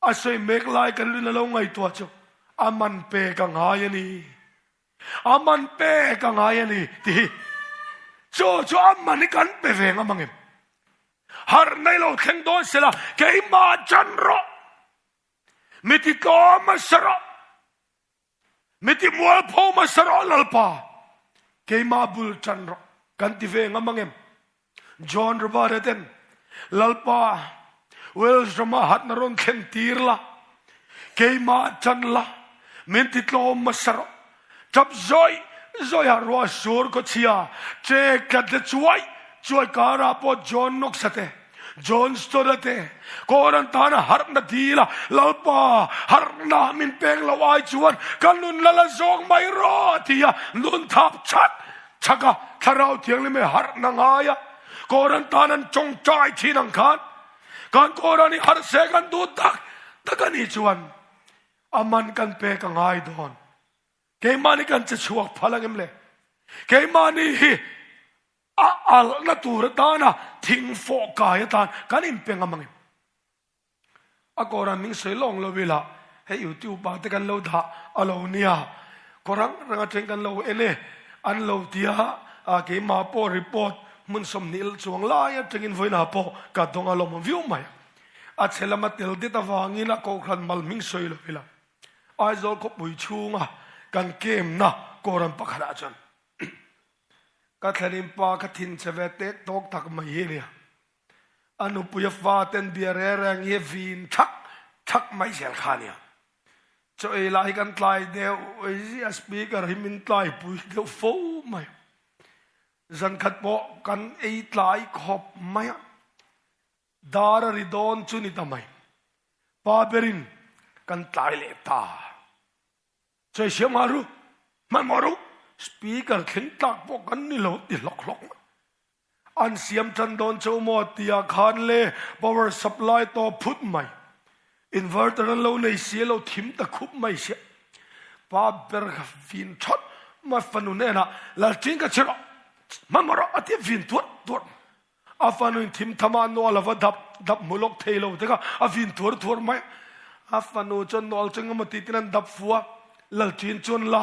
อาศัยเมกลายกันลินเราไงตัวเจ้าอามันเปกังหายนี่อามันเปกังหายนี่ที่จ้าอามันนี่กันเปเวงอามังเอ็มฮาร์ในเราเข่งโดนเสละเกี่ยมาจันรอมิติโตมาสระมิติมัวพอมาสระลลปาเกี่ยมาบุลจันรอกันที่เวงอามังเอ็มจอห์นรบาร์เดนลลปาเวลส์มาหัดนรอนเข่งตีร์ละเกี่ยมาจันละมิติโตมาสระจับจอยฮารัวสูร์ก็เชียเจกัดช่วยการาปอจอห์นนกสเตจอห์นสโตรเตกอรันตานะฮาร์นาดีละลลปาฮาร์นามินเปงละวายชวนกันนุนละซองไม่รอที่ยนุนทับชักถ้าเราเที่ยงเลยไม่ฮาร์นางายะกอรันตานั้นจงใจที่นังคานการกอรันนี่ฮาร์เซกันดูตักกันอีชวนอามันกันเปกังไงดอนเกมานี่กันจะชวกพลังเอ็มเลยเกมานี่อัลนัตูรตานะทิ้งโฟกายตานกันอินเปงอามังอากอรันมิงเสลองเลวิละ ให้อยู่ที่อุปาตกันเราด่าอโลเนี่ยก็รังเจงกันเราเน่อันเราเดียเกมาโปรีพอร์ตมันสมนิลช่วงลายเจงินไฟนาโปกัดดงอารมณ์วิวไหมอาเชลมาเตลดิตาวางินะก็ขันมัลมิงสวยเลยละไอโซลก็ปุยชูงะกันเกมนะก็รันปักขนาดจันกัทลิมปากัทินเสวเตตอกตักมาเฮียอนุปุยฟ้าเต็นเบียร์แรงเฮวินทักไม่เสียขานี่จะเอลายกันตายเดียวไอ้ที่สปีกเกอร์หิมินตายปุยเดียวฟูไหมจันขัดโปกันไอ้ตายขอบไหมดาร์ริดอนชุนิตไหมปาเบรินกันตายเลตาช่วยเชื่อมารู้มันมารู้สปีกเกอร์ขึ้นตักโปกันนี่เราติดล็อกอันเสียมจันโดนเจ้าหมดตีอาคารเล่ power supply ต่อพุทธไหมอินเวอร์เตอร์เราในเสียเราทิมตะคุบไม่เสียป้าเบอร์กฟินช็อตมาฟันุเน่นะแล้วจริงก็เชื่อมันมาเราอธิฟินตัวอาฟันุทิมทำมาโนลาวดับมุลกเทโลแต่ก็อาฟินตัวไหมอาฟันุจนนอลจึงมาติดนันดับฟัวแล้วจริงจนละ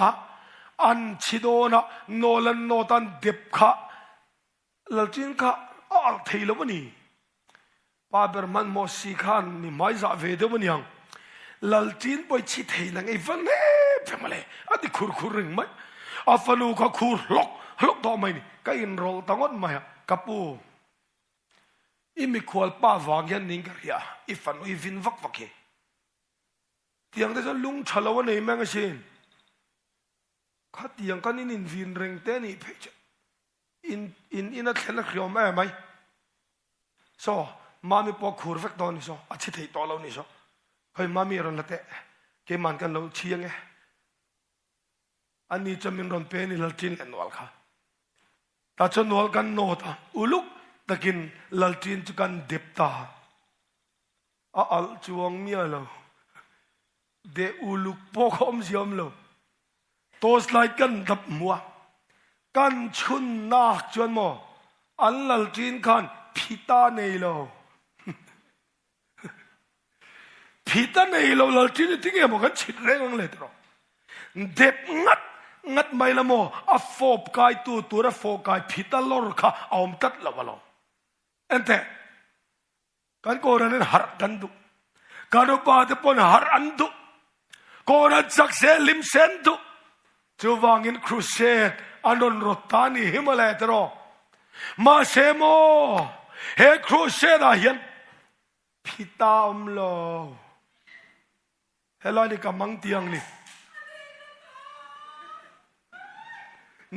อันชิโดนะโนลันโนตันเด็บขาแล้วจริงค่ะอัลเทโลวันนี้ป้าเบอร์มันมอสีขันนี่ไม่จะเวเดวันยังแล้วจริงไปชิดเฮนังไอ้ฟันเน่เพื่อมาเลยอันนี้คูรึงไหมอาฟันูก็คูล็อกต่อไหมนี่ก็อินโรลตั้งวันไหมกับปูอีมีควอลป้าวางยันนิงกันยาอีฟันูอีวินวักเฮเตียงแต่จะลุงฉลาวนี่แม่งเช่นข้าเตียงกันนี่วินเริงเตนี่เพจอินนัดเห็นแล้วเขียวแม่ไหมโซ่มามีปอกขูดฟักตอนนี้โซ่อาทิตย์ที่ต่อเรานี่โซ่เฮ้ยมามีรันละเตะเกมันกันเราเชียงไงอันนี้จะมีรันเป็นนี่ลัลจินเล่นวัลค่ะแต่จะนวลกันโนตาอุลุกตะกินลัลจินจะกันเด็บตาอัลจวงมีอะไรเดอุลุกพอกอมซิอมโลโตสไลกันดับมัวกันชุนนักจวนโมอันลัลจินขันพิตาเนยโลพิตาเนยโลลัลจินที่เกี่ยวกับชิดเรื่องเลยตรอเด็บงัดไม่ละโมอัฟโฟบกายตัวระโฟกายพิตาลอร์ค่ะเอามตัดละวะลอเอ็นเตกันโกรันหาร์กันดุกันอุปาเตปนหาร์อันดุโกรันจักเซลิมเซนดุจูวางอินครูเซดอันนนรถานีฮิมาลัยตรอมาเซโมเฮครูเซดาเฮียนพิตาอมโลเฮลานี่กำมังเตียงนี่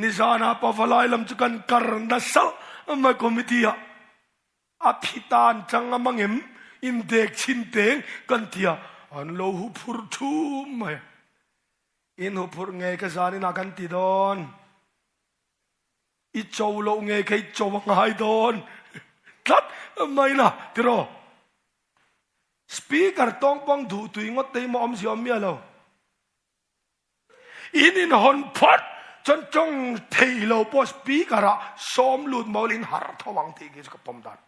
นิสานาปฟลายลำจุกันการนัสลมาคอมิตียอภิตานจังมังเอ็มอินเด็กชินเตงกันเตียอันโลหุพุรทูมอินหุพุรเงยกษานินากันติดอนอิจโวโลเงยกอิจวงไฮดอนทัดไม่นะติโรสปีกเกอร์ต้องป้องดูตุยงดเตยมอมสิอมเมียเราอินินฮอนพัดจนจงเทโลปอสปีกระสมลุดมอลินหาร์ทวังทีกิสกับปมดาน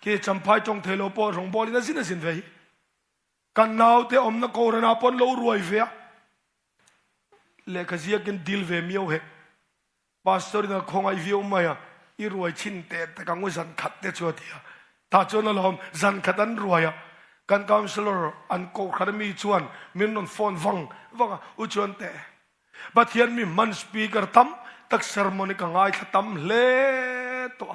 กิจำพายจงเทโลปอสงบอลินสินสินเวกันนาวเตอมนักโกรนาปนโลรวยเวียเลกเสียกันดิลเวมิโอเฮปาสตอรินาคงไอวิวมาอีรวยชินเตแต่กังวลสันขัดเตชัวเดียถ้าจนละลมสันขัดอันรวยกันกาวน์เซลล์อันโกคาร์มีชวนมินนนฟอนวังอุจวนเตบัดเฮียนมีมันสปีกเกอร์ตั้มตักเซอร์มอนิกังไอตั้มเล่ตัว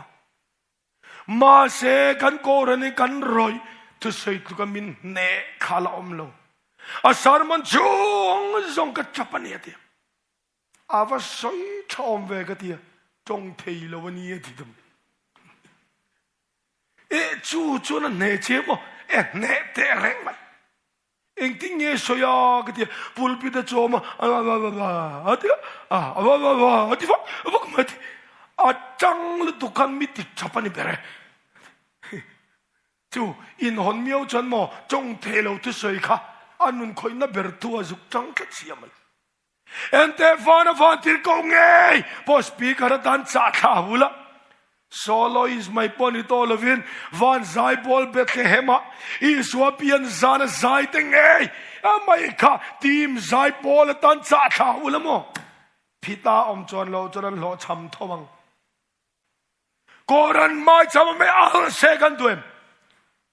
มาเสกันโกรณีกันรอยทุกสิ่งทุกมินเนคาลอมโลอาสารมันจงกัดจับปนีเดียอาวาสอยชอมเวกเดียจงเทยลวันนี้ที่ดมจู่นั่นเนเชมเนเตเร่งมันเองที่เงี้ยสอยกเดียพูลปิดจอมาอะเดียอะที่ฟักมาที่อาจังลุตุกันมิติจับปนีเบรจู่อินหอนเมียวจันโมจงเทโลทุสอยค่ะอันนั้นคอยนับเบรตัวจุกจังกัดเสียมันเอ็นเตฟานติร์กงเงยพอสปีกระดานจ่าข้าวละ solois mai poni to lovin van zai bol Bethlehema Iswapian zana zai tengei amai kha team zai bol tan cha tha ulamo pita om chon lo chon lo cham thomang koran mai cham me al se kan tuem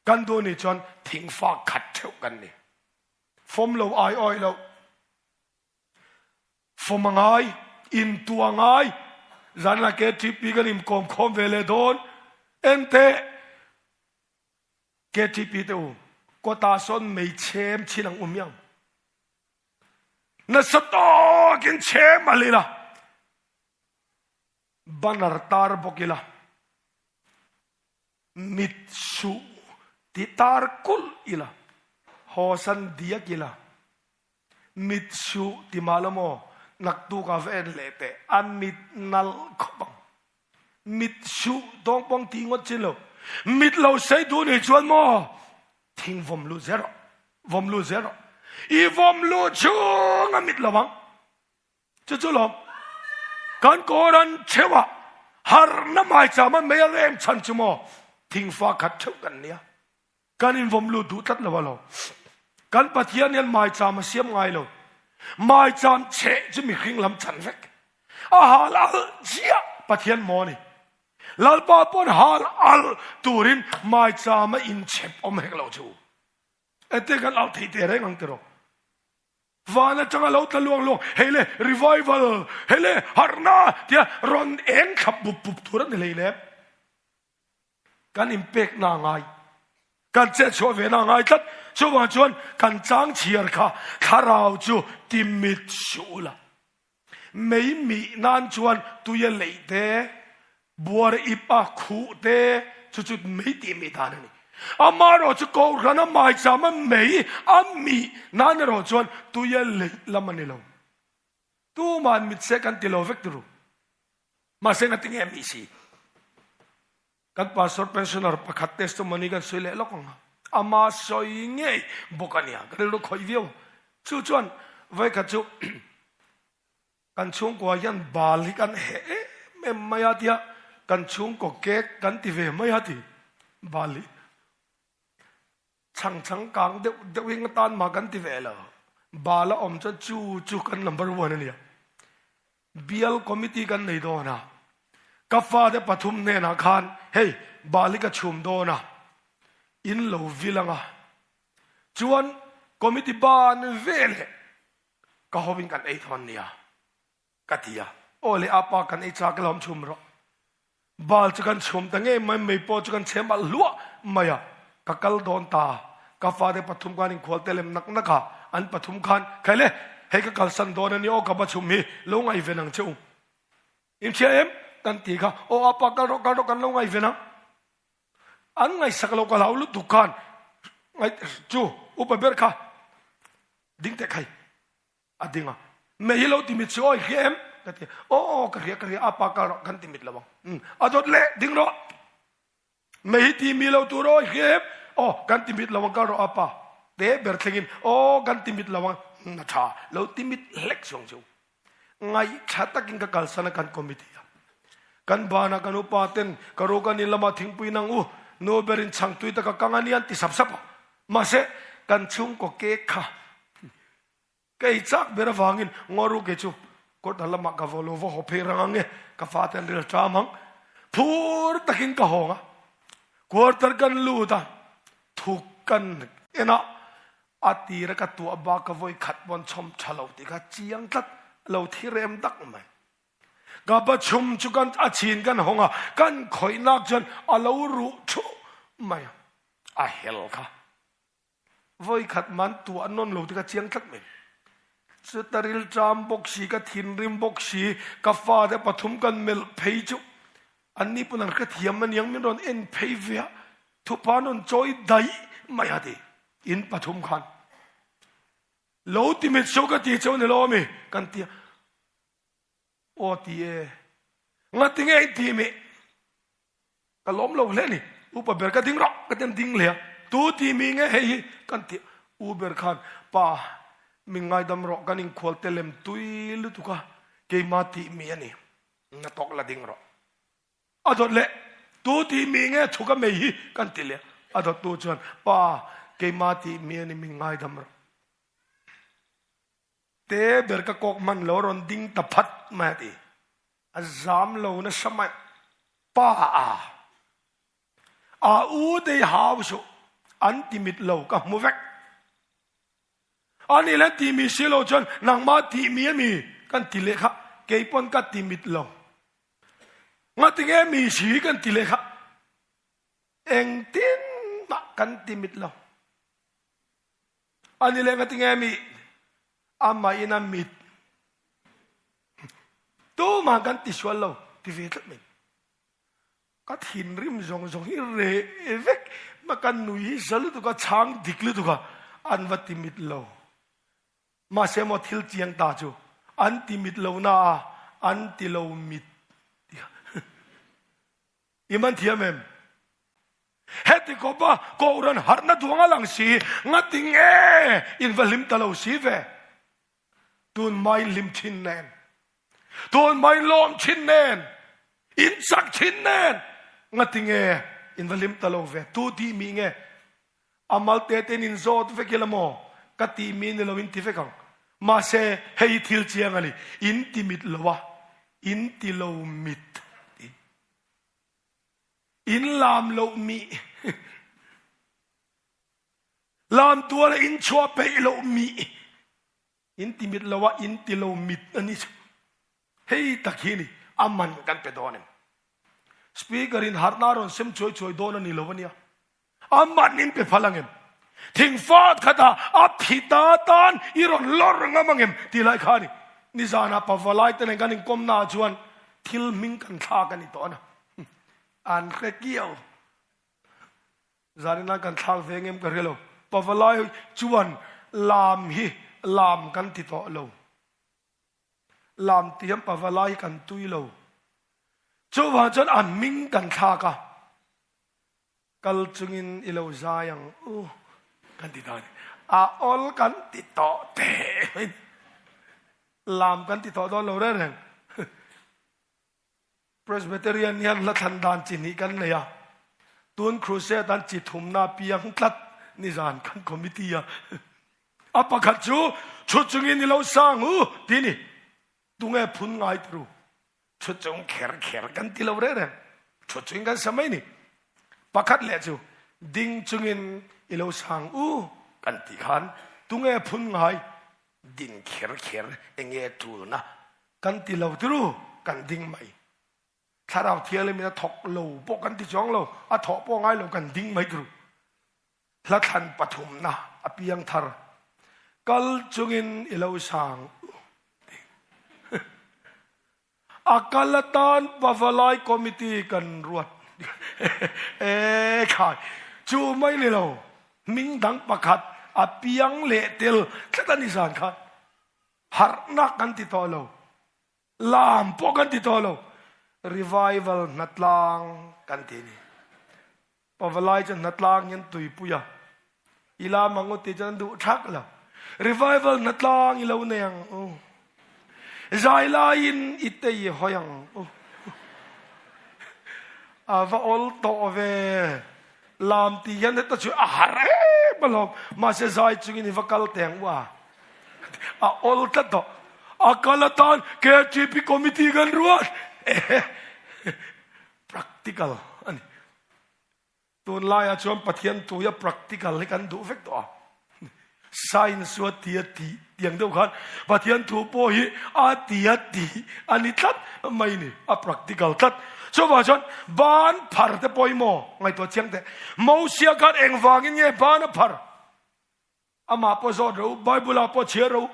kan du ni chon thing fa khat theu kan ni fom lo ai oi lo fomangai in tuangai zan la ke tipi kan im kom khom vele don ente ke tipi te u ko ta son mei chem chinang umyang na sato kin chem alila banar tar bokila mitsu titar kul ila hosan dia kila mitsu ti malamo naktu ka ven lete amit nal khopang mitsu dong pong tingot chilo mit lo sei du ni chuan mo thing vom lu zero I vom lu chung amit lawang chu lom kan koran chewa har na mai chama me lem chan chumo thing fa khat cheu kan nia kan in vom lu du tat lawalo kan pathian yan mai chama siam ngai lo mai cham che chu mi khing lam chan vek a hal al chia pathian mo ni lal pa pon hal al turin mai chama in chep om hek lo chu ete kan al thei te reng ang tero vana changa lo taluang lo hele revival hele harna tia ron en khap bup bup turan le le kan impact na ngai kan che cho ve na ngai tat chu wa chuan kan chang chiar kha kharau chu timit shula mei mi nan chuan tu ye le te buar ipa khu te chu chu mei ti mi ta ni amaro chu ko rana mai chama mei ami nan ro chuan tu ye le lamani lo tu man mit se kan ti lo vek tu ma se na ting mi si kan pastor pensioner pakhat testimony kan sile lokong ama soinge bokania kan lo khoi view chu chuan vai ka chu kan chung ko yan bali kan he me maya dia kan chung ko ke kan ti ve maya ti bali chang kang de wing tan ma kan ti ve la bala om cha chu kan number 1 ani bial committee kan nei do na kafa de pathum ne na khan hey bali ka chum do na in lo vilanga chuan committee ban vele ka hobin kan ei thon nia katia ole apa kan ei chak lom chum ro bal chu kan chum ta nge mai mei po chu kan chema lua maya kakal don ta kafa de pathum kan in khol telem nak nakha an pathum khan khaile he ka kalsan don ani o ka ba chum mi lo ngai venang chu im chem kan ti kha o apa ka ro kan lo ngai venang an ngai sakalo ka laulu dukan ngai chu upaber kha ding te khai adinga me hilo timit so hem kati o ka ria apa ka kan timit lawang adot le ding ro me hi ti mi lo tu ro hem o kan timit lawang ka ro apa de ber thlengin o kan timit lawang na tha lo timit lek song chu ngai chatakin ka kalsana kan committee kan bana kan upaten karo kan ilama thingpui nang u no berin changtui ta ka kanganian ti sap mase kan chung ko ke kha kai chak bera wangin ngoru ke chu ko dalama ka volo vo ho pherange ka faten ril tramang phur takin ka honga quarter kan luta thukan ena atira ka tu aba ka voi khat bon chom chalo ti ka chiang tat lo thirem dak mai gaba chum chukan achin kan honga kan khoi nak jan alo ru chu mai a hel kha voi khat man tu anon lo ti ka chiang tat mai taril tram boxi ka thin rim boxi ka fa de pathum kan mel phei chu anni punan ka thiam man yang min ron en phei via thu panon choi dai mai ade in pathum khan lo ti me so ka ti chone lo me kan ti o ti e ngati ngai ti me ka lom lo le ni upa ber ka ding ro ka tem ding le tu ti mi nge hei kan ti uber khan pa mingai dam ro kaning khol telem tuil tuka ke mati mi ani na tok la ding ro adot le tu ti mi nge thuka me hi kan ti le ado tu chuan pa ke ma ti mi ni mi ngai dam ro te ber ka kok man lo ron ding ta phat ma ti azam lo na samai pa a u de haw so an ti mit lo ka mu vek ani la ti mi si lo chuan nang ma ti mi kan ti le kha ke pon ka ti mit lo nga ti nge mi si kan ti le kha eng tin ma kan ti mit lo ani le nga ti nge mi ama ina mit tu ma kan ti swal lo ti vet min kat hin rim zong zong hi re vek ma kan nui zalu tu ka chang diklu tu ka an va ti mit lo ma se mo thil chiang ta chu an ti mit lo na an ti lo mit iman thiamem heti ko ba ko ran har na duanga lang si ngating in valim talo si ve tun mai lim chin nen tun mai lom chin nen in sak chin nen ngating in valim talo ve tu ti mi nge amal te ten in zot ve kelamo ka ti mi ne lo in ti ve kang ma se hei thil chiang ali in ti mit lowa in ti lo mit in lam lo mi lam tua la in chua pe lo mi in ti mit lowa in ti lo mit ani hei takhini aman kan pe donem speaker in harnaron sem choi choi don ani lovania aman in pe phalangem thing fat khata aphita tan iron lor ngamangem ti lai khani nizana pawalai ten ganin komna chuan thil ming kan tha kan i to na an khe kiao zarina kan thak vengem ka relo pawalai chuan lam hi lam kan ti to lo lam tiam pawalai kan tui lo chuwa chon an ming kan tha ka kal chungin ilo zayang kan ti tan a ol kan ti to te lam kan ti to do lo re reng Presbyterian yan la than dan chin hi kan le ya tun crusade dan chi thum na piang tlat ni zan kan committee ya apakhat chu chungin ni lo sang ti ni tunge phun ngai tru chung kher kan ti lo re chung kan samai ni pakhat le chu ding chungin ilo sang kan ti khan tunge phun ngai din kher enge tu na kan ti lo tru kan ding mai tharau thiale mi na thok lo po kan ti chong lo a tho po ngai lo kan ding mai tru la than pathum na apiang thar kal chungin ilo sang akalatan pawalai committee kan ruat khai chu mai le lo ming dang pakhat apiang le tel khatani san kha har na kan ti to lo lam po kan ti to lo revival natlang kan ti ni pawalai jan natlang yan tui puya ila mangot ti jan du thak la revival natlang ilo neng zai lain ite hoyang ava ol to ve lam ti yan ta chu ahare balom ma se zai chungin ni vakal teng wa a ol ta to akalatan KTP committee gan ruat practical ani tun la ya chom pathian tu ya practical le kan du vek to science wa ti tiang deuh khan pathian thu po hi a ti ani tat mai ni a practical tat so wa chon ban phar te poimo ngai to chiang te mo sia khat eng wangin nge ban phar ama po zo ro bible po che ro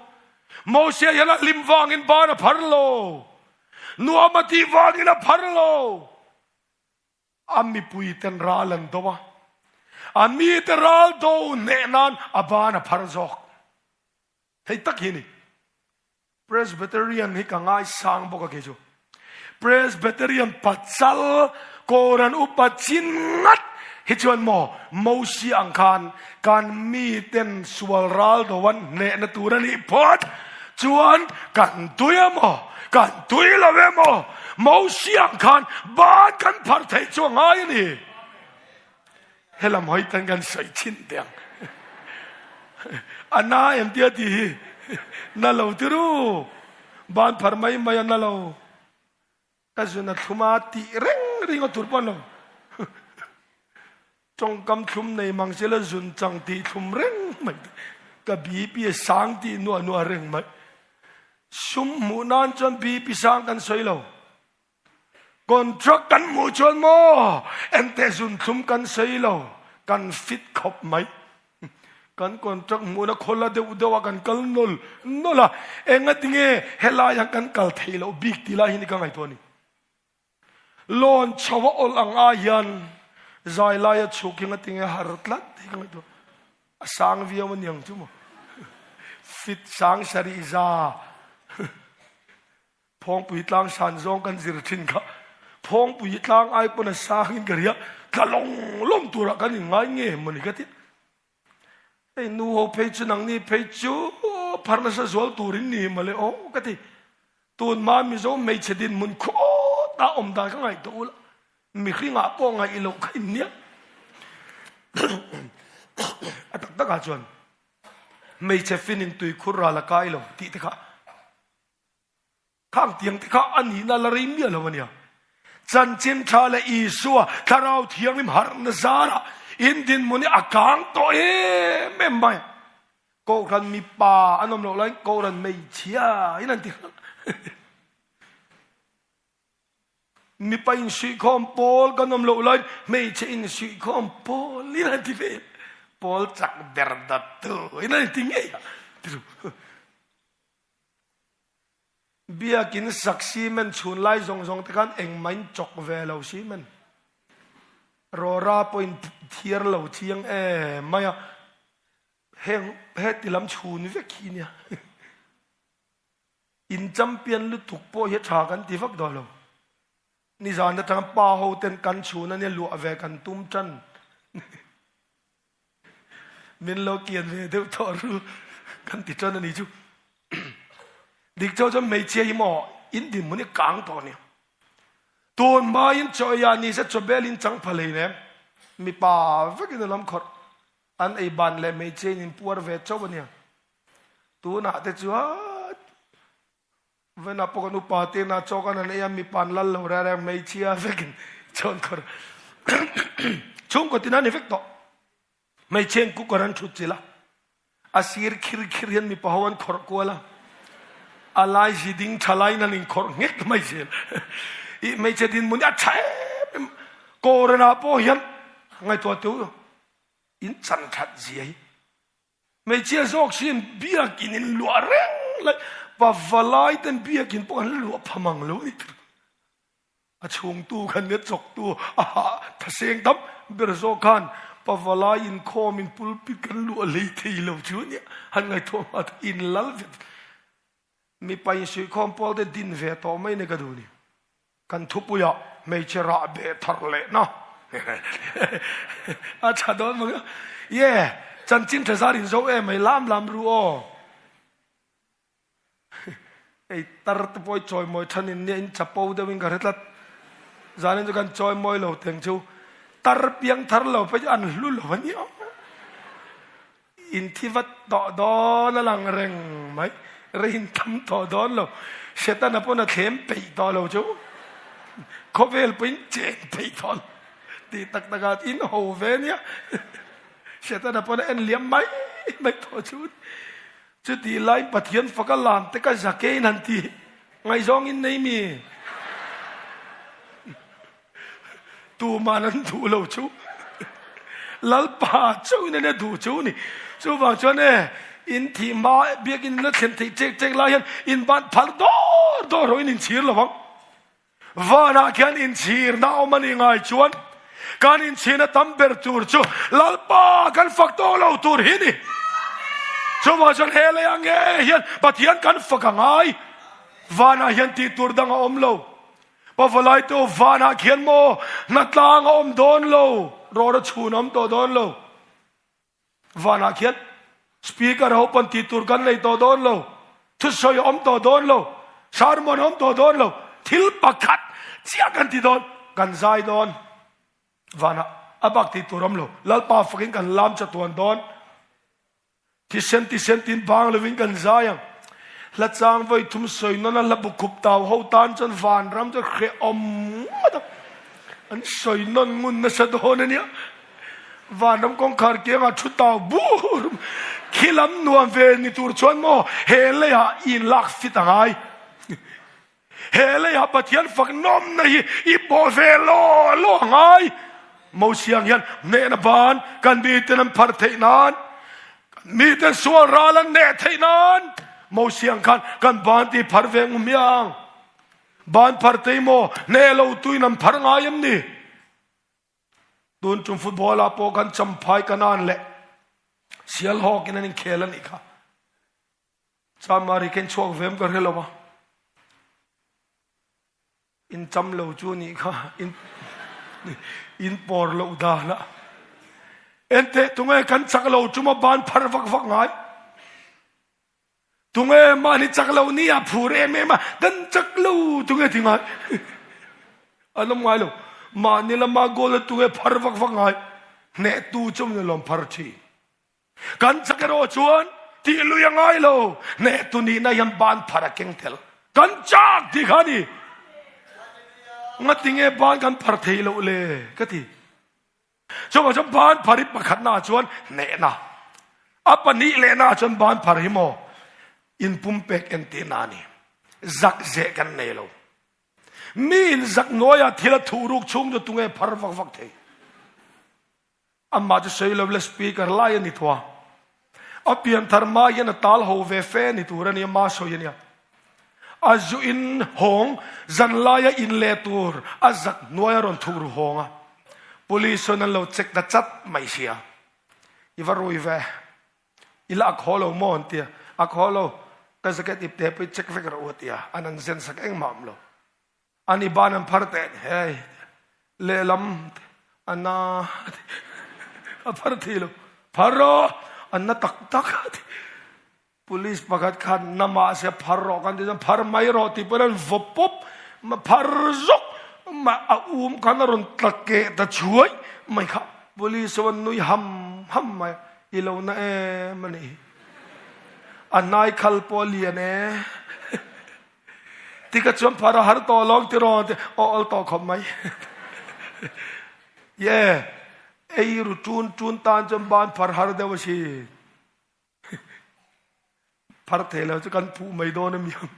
mo sia yana lim wangin ban phar lo nuamati wangin a phar lo ami pui ten ralan dowa ami te ral do ne nan abana phar zok hei tak hi ni Presbyterian hi ka ngai sang bo ka ke chu Presbyterian pachal koran upachin ngat hi chuan mo si angkhan kan mi ten sual ral do wan ne na turani phot จวนกันตุยมอกันตุยละเวมอเมาเสียงคันบ้านกันพัดไทยจวงไงนี่เฮลามหอยตันกันใส่ชิ้นเดียงอันน่าเอ็มเดียดีนั่นเราที่รู้บ้านพัดไม่ไม่นั่นเราก็จะนัดทุมาตีเร่งริงก็ถูกปนเราจงกำทุมในมังเสลจุนจังตีทุมเร่งไม่ก็บีปีสังตีนัวนัวเร่งไม่ชุมหมู่นานจนบีปีสังกันสวยเราก่อนทรักกันหมู่ชนโมเอ็นเตจุนทุมกันสวยเรากันฟิตขบไหมกันก่อนทรักหมู่นักคนละเดือดกันกันนลละเอ็งติเงเฮลายังกันกัลเทลเราบิ๊กตีลาหินิกังไงตัวนี้ลอนชาวอลังอายันใจลายชุกิงติงหารัตลัดที่กันตัวสังวิวมันยังจุ่มฟิตสังสริจาพงปุยตางสันจงกันจิรทินค่ะพงปุยตางไอปนสังกันเรียกลงล้มตัวรักกันยังไงเงี้ยมันก็ที่ไอ้นูโฮเพจนังนี่เพจจูพาร์นัสจวลตัวรินนี่มาเลยโอ้ก็ที่ตัวมามิโซไม่เฉดินมุนโคตาอมตาข้างไงตัวละมีคริงอาปองไงอีโลกอินเนี้ยตักอาจวนไม่เชฟินินตุยคุราละกายเราที่ที่ข้าข้างเตียงที่ข้าอันนี้น่าละริมเยอะเลยวันเนี้ยจันจินชาเลอีสัวถ้าเราเทียงริมหาร์นซาระอินดินมุนีอากางตัวไม่ไม่ก็รันมีป่าอันนั้นเราเลยก็รันไม่เชียอินันที่มีไปอินสุคอมโพลกันน้ำโลเลยไม่ใช่อินสุคอมโพลนี่นั่นที่เป็นโพลจากเดรดัตตัวนี่นั่นที่ไงเบียกินสักซีมันชวนไล่ซงแต่กันเองไม่จกเวลาซีมันรอราปอินเทียร์เหล่าเชียงไม่อะเฮงเฮติลำชูนเวกีเนี่ยอินจำเป็นลุตุกโปเฮชากันที่ฟักดอลนี่จานจะทำป่าหูเต็นกันชูนั่นเนี่ยลัวเวกันตุ้มจันมินโลเกียนเวเดวทอรูกันติดจันนี่จูดิกเจ้าจะไม่เชี่ยหมออินดิมันนี่กลางตัวเนี่ยตัวมาอินจอยานี่จะจบเบลินจังพลีเนี่ยมีป่าเวกินลำขดอันไอบันเลยไม่เชี่ยนินปัวเวเจ้าวันเนี่ยตัวน่าจะจัวเวนับปกันอุปาเตน่าโจกันนั่นเองมีปันลัลเราเรื่องไม่เชี่ยเวกินจนขดช่วงก่อนที่นั่นเอฟเฟกต์ต่อไม่เชี่ยกุกรันชุดจิละอาศิรคิริยันมีปะฮวันขดกัวละอะไรสิดิ้งทลายนั่นอินขดเงี้ยไม่เชี่ยไม่เช่ดินมุนอาใช่โกรนาโปยันไงตัวตัวอินสันทัดเสียไม่เชื่อโซกชินเบียกินอินลัวเร่งเลยปะฟลายเต็นเบียกินพวกนั้นลัวพมังลัวนี่อาชงตู้กันเนื้อจกตู้ถ้าเสียงดับเบรโซกันปะฟลายอินคอมินปุลปิดกันลัวเลยทีเราชูเนี่ยหันไงตัวมาอินลัลมีไปสุยคอมพอลเดดินเวทอไม่ในกระดูนี่กันทุบยาไม่เชื่อระเบิดทะเลนะอาจารย์โดนมั้งเย่จันจินเทศารินโซไม่ล้ำรู้อ๋อไอ้ตาร์ตปอยจอยมวยทันเนี่ยอินจับปูเดวิงกันเหรอจานินจะกันจอยมวยเราเต็งชูตาร์เปียงทาร์เราไปอันลุลวันนี้อินที่วัดต่อดอนหลังเร่งไหมเร่งทำต่อดอนเราเชตันน่ะพอน่ะเทมไปต่อเราชูเขาเวลเป็นเจนไปทอนตีตักตะการอินโฮเวเนี่ยเสร็จแล้วพอได้เอ็นเลี้ยมไม่ต่อชุดจุดที่ไล่ปะเทียนฟักลานแต่ก็จะเกนันทีไงจองอินไม่มีตัวมานั้นดูเราชูลัลป่าชูเนี่ยดูชูนี่ชูฟังชนเนี่ยอินที่มาเบียกินแล้วเห็นที่เจ๊กลายอินบ้านพัลโดรอินชีร์ละวังวานาแค่อินชีร์น่าเอามันยังไงชวนการอินชีร์น่ะตั้มเบอร์ตูร์ชูลัลป้ากันฟักโตเราตูร์ฮินี่ชูว่าฉันเฮเลยยังไงเฮียนปะเทียนกันฟักง่ายวานาเฮียนที่ตูร์ดังอมเราพอฟลายตัววานาเขียนโมนัดลางอมโดนเรารอรชูน้ำตัวโดนเราวานาเขียนสปีกเกอร์เขาปันที่ตูร์กันเลยตัวโดนเราท ทุสอยอมตัวโดนโลสารมอนอมตัวโดนโลทิลปักขัดเชียกันที่โดนกันใจโดนวานะอบักที่ตัวรำโลลัลปาฟักินกันลามจะตัวโดนที่เซนตินบางเลวินกันใจยังละจางไว้ทุ่มสอยนั่นละบุกขุบเต่าเขาตานจนวานรำจะเคอมอันสอยนั่นงุนน่ะสะโดนเนี่ยวานรำกองขาร์เกียงชุดเต่าบูรขิลำนวลเวนิตูร์ชวนโมเฮเลยฮะอินลักฟิตังไงเฮเลยฮะปะเทียนฝักนมในอีโบเวโลไงโมเสียงยันเนนบานกันมีแต่นั้นพัดเทนานมีแต่สวราลันเนเทนานโมเสียงกันบานที่พัดเวงเมียงบานพัดเทโมเนลตุยนันพัดงายันนี่ตูนจุ่มฟุตบอลอาโปกันจำพายกันนานแหละเสียลฮอกนั่นเคลันอีกค่ะจำมาริกันช่วงเวมกันเหรอวะอินจำเราจูนี่ค่ะอินปอร์เราด่านะเอ็นเตตุงเอกันจักเราจุมาบานพัดฟักไงตุงเอมานี่จักเรานี่อะผู้เรเมมากันจักเราตุงเอที่ไงอันนั้นไงเรามานี่ละมาโกลตุงเอพัดฟักไงเนตูจุมนี่ลมพัดทีกันจักรโอชวนที่ลุยังไงโลเนตุนีนายันบานพาราเก่งเทลกันจักที่ขานี่งัดติงเอบานกันพาร์ทโลเลก็ที่ชาวบ้านบานพาริปขัดนาชวนเนน่ะอัปนิเลน่าชวนบานพาริโมอินปุ่มเป็กเอ็นตีนานี่จักเจกันเนโลมีอินจักน้อยอะที่ละทูรุกชุงจะตุงเอพาร์ฟักเทอามาจะใช้เลเวลสปีกเกอร์ไล่นี่ทัวอาเปลี่ยนธรรมายันตัลโฮเวเฟนี่ตัวนี่มาโซยันยาอาจูอินหงจันลายอินเลตูร์อาจักนัวยรอนทูรุหงอ่ะ police นั่นเราเช็คดัจัดไม่เสียอีวารุยเวอีละอักฮอลโลมอนเตียอักฮอลโลก็จะเกิดอิบเตไปเช็คฟิกร์อวดเตียอันนั้นเซนสักเองมั่มโลอันนี้บ้านนั้นพาร์เตนเฮ้ยเลลัมอันน่ะพาร์ทีโลพาร์อันนั้นตักpolice ประกาศขันน้ำมาเสียพาร์กันที่จะพาร์ไม่รอที่เป็นฟุบปุ๊บมาพาร์ซกมาอุ้มกันรุนตะเกะตะช่วยไม่ครับ police วันนุยฮัมไม่อีโลน่ะมันนี่อันนายขัลโพลียเนี่ยที่กระชวนพาร์หาร์ต่อลองที่รอที่อัลต่อขมไหมเย่ไอ้รูจูนตานจำบานพาร์หาร์เดวชีพาร์เทแล้วจะกันผู้ไม่โดนมีม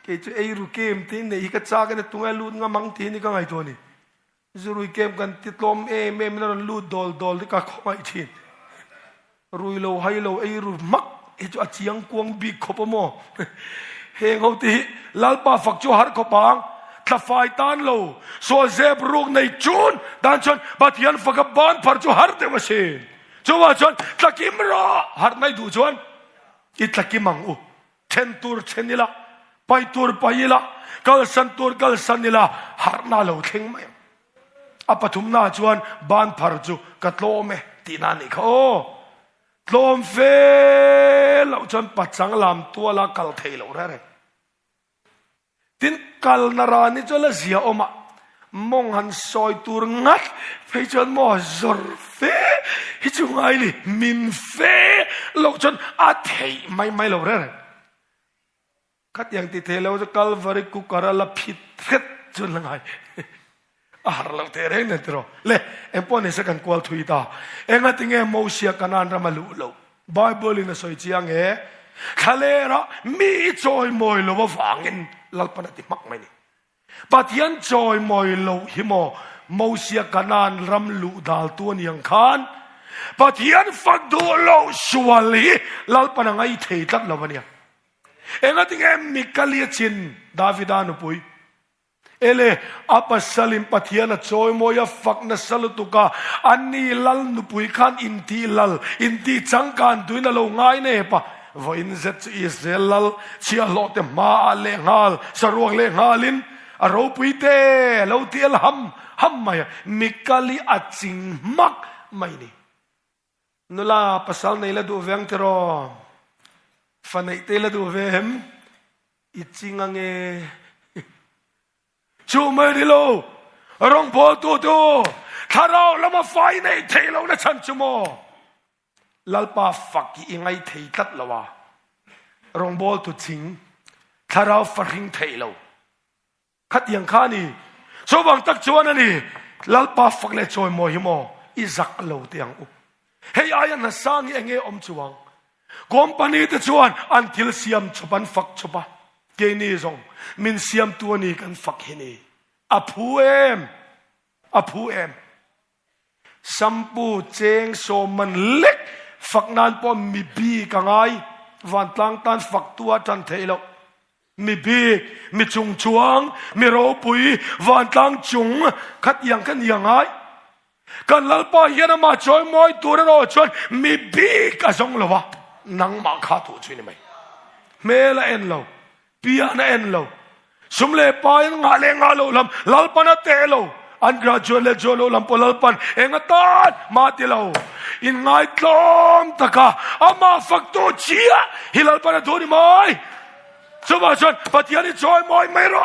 เกี่ยไอ้รูเกมที่นี่อีกจ้ากันตัวไอ้ลูดงามังที่นี่ก็ไงตัวนี้จะรูเกมกันติดลมเมมันนั่นลูดดอลที่ก็เข้ามาอีกทีรูโลไฮโลไอ้รูมักไอ้จ้าเชียงกวงบีขบโมเฮงเอาที่ลาลปาฝักจูฮาร์ขบังถ้าไฟตันโลโซเซบรูกในจูนดันชนบัดยันฝักบานพาร์จูฮาร์เดวเชนจูว่าชนตะกิมรอฮาร์ไม่ดูชนอิตะกิมังอูเชนตูร์เชนิละไปตูร์ไปละกัลสันตูร์กัลสันนิละฮาร์นาโลเข่งไหมอปทุมนาชวนบานพาร์จูกัตโลเมตีนานิเขาลมเฟลจนปัจจังลามตัวละกัลเทลอะไรทินกัลนารานิจละเสียอมะมองหันซอยตูร์งัดไปจนมอจอร์เฟฮิจุงไงลิมินเฟลจนอาเทไม่เราเรื่องคัดอย่างที่เทเลวจะกัลวาริกุการะละพิดเท็ดจนละไงเราเทเรื่องนั่นตัวเล่เอ็มพอนี่สักกันกวลทุยตาเอ็งติงเอโมเสียกันนันรามาลุโลไบเบิลนี่สอยจียงทะเลระมีจอยมอยโลว่าฟังอินลัลปนัติมักไม่นี่ปัจจัยจอยมอยโลหิโมโมเสียกันนันรำลุดาลตัวนี้ยังขันปัจจัยฟัดดูโลชวลีลัลปนังไอเทตักลวันนี้เอ็งติงเอมิกาลีชินดาวิดานุปุยเอเลอัปสลิมปัทยานะจอยโมยฟักนะสลุตุกาอันนี้ลัลนุปุยขันอินทีลัลอินทีจังการดุยนะโลง่ายเนปะว่าอินเซตอิสเอลัลเชียโลเตมาเลงาลสรวงเลงาลินอารปุยเตโลเทียลฮัมไม่มิกาลีอัดจิงมักไม่นี่นุลาภาษาในละดูเวงเทโร ฟันไอเตละดูเวมอิจิงังเอชูไม่ได้โลรองพอตัวถ้าเราแล้วมาไฟในเทเรานะฉันชั่วโมลัลปาฟักอีไงเทตัดละวะรองบอลตัวจริงถ้าเราฟังเทเราขัดยังข้านี่สว่างตักชวนนี่ลัลปาฟักเลยจอยโมหิโมอิจักเราเตียงอุเฮียอายันนัสางเองอมชวงคอมพานีตัวชวนอันทิลเซียมชบันฟักชบะเกนี่ซงมินเซียมตัวนี้กันฟักเฮนี่อภูเอ็มสัมปูเจงโซมันเล็กฝักนานปอมีบีกังไงวันตั้งตันฝักตัวจันเทลมีบีมีจุงจวงมีโรปุยวันตั้งจุงขัดยังกันยังไงกันลัลปาเฮียนมาช่วยมอยตัวนั้นชวนมีบีกะจงเลวะนังมาขาตัวช่วยนี่ไหมเมลเอ็นเลวปียนเอ็นเลวสมเลปายังงาเลงาโลลำลัลปานาเตโลอันกราจวนเลจโลลัมพลัลปันเองตัดมาติลาวอินไงตลอมตะกาอามาฟักตัวเชียฮิลัลปันตัวนี้ไม่สมาชนปฏิญาณจอยไม่ไม่รอ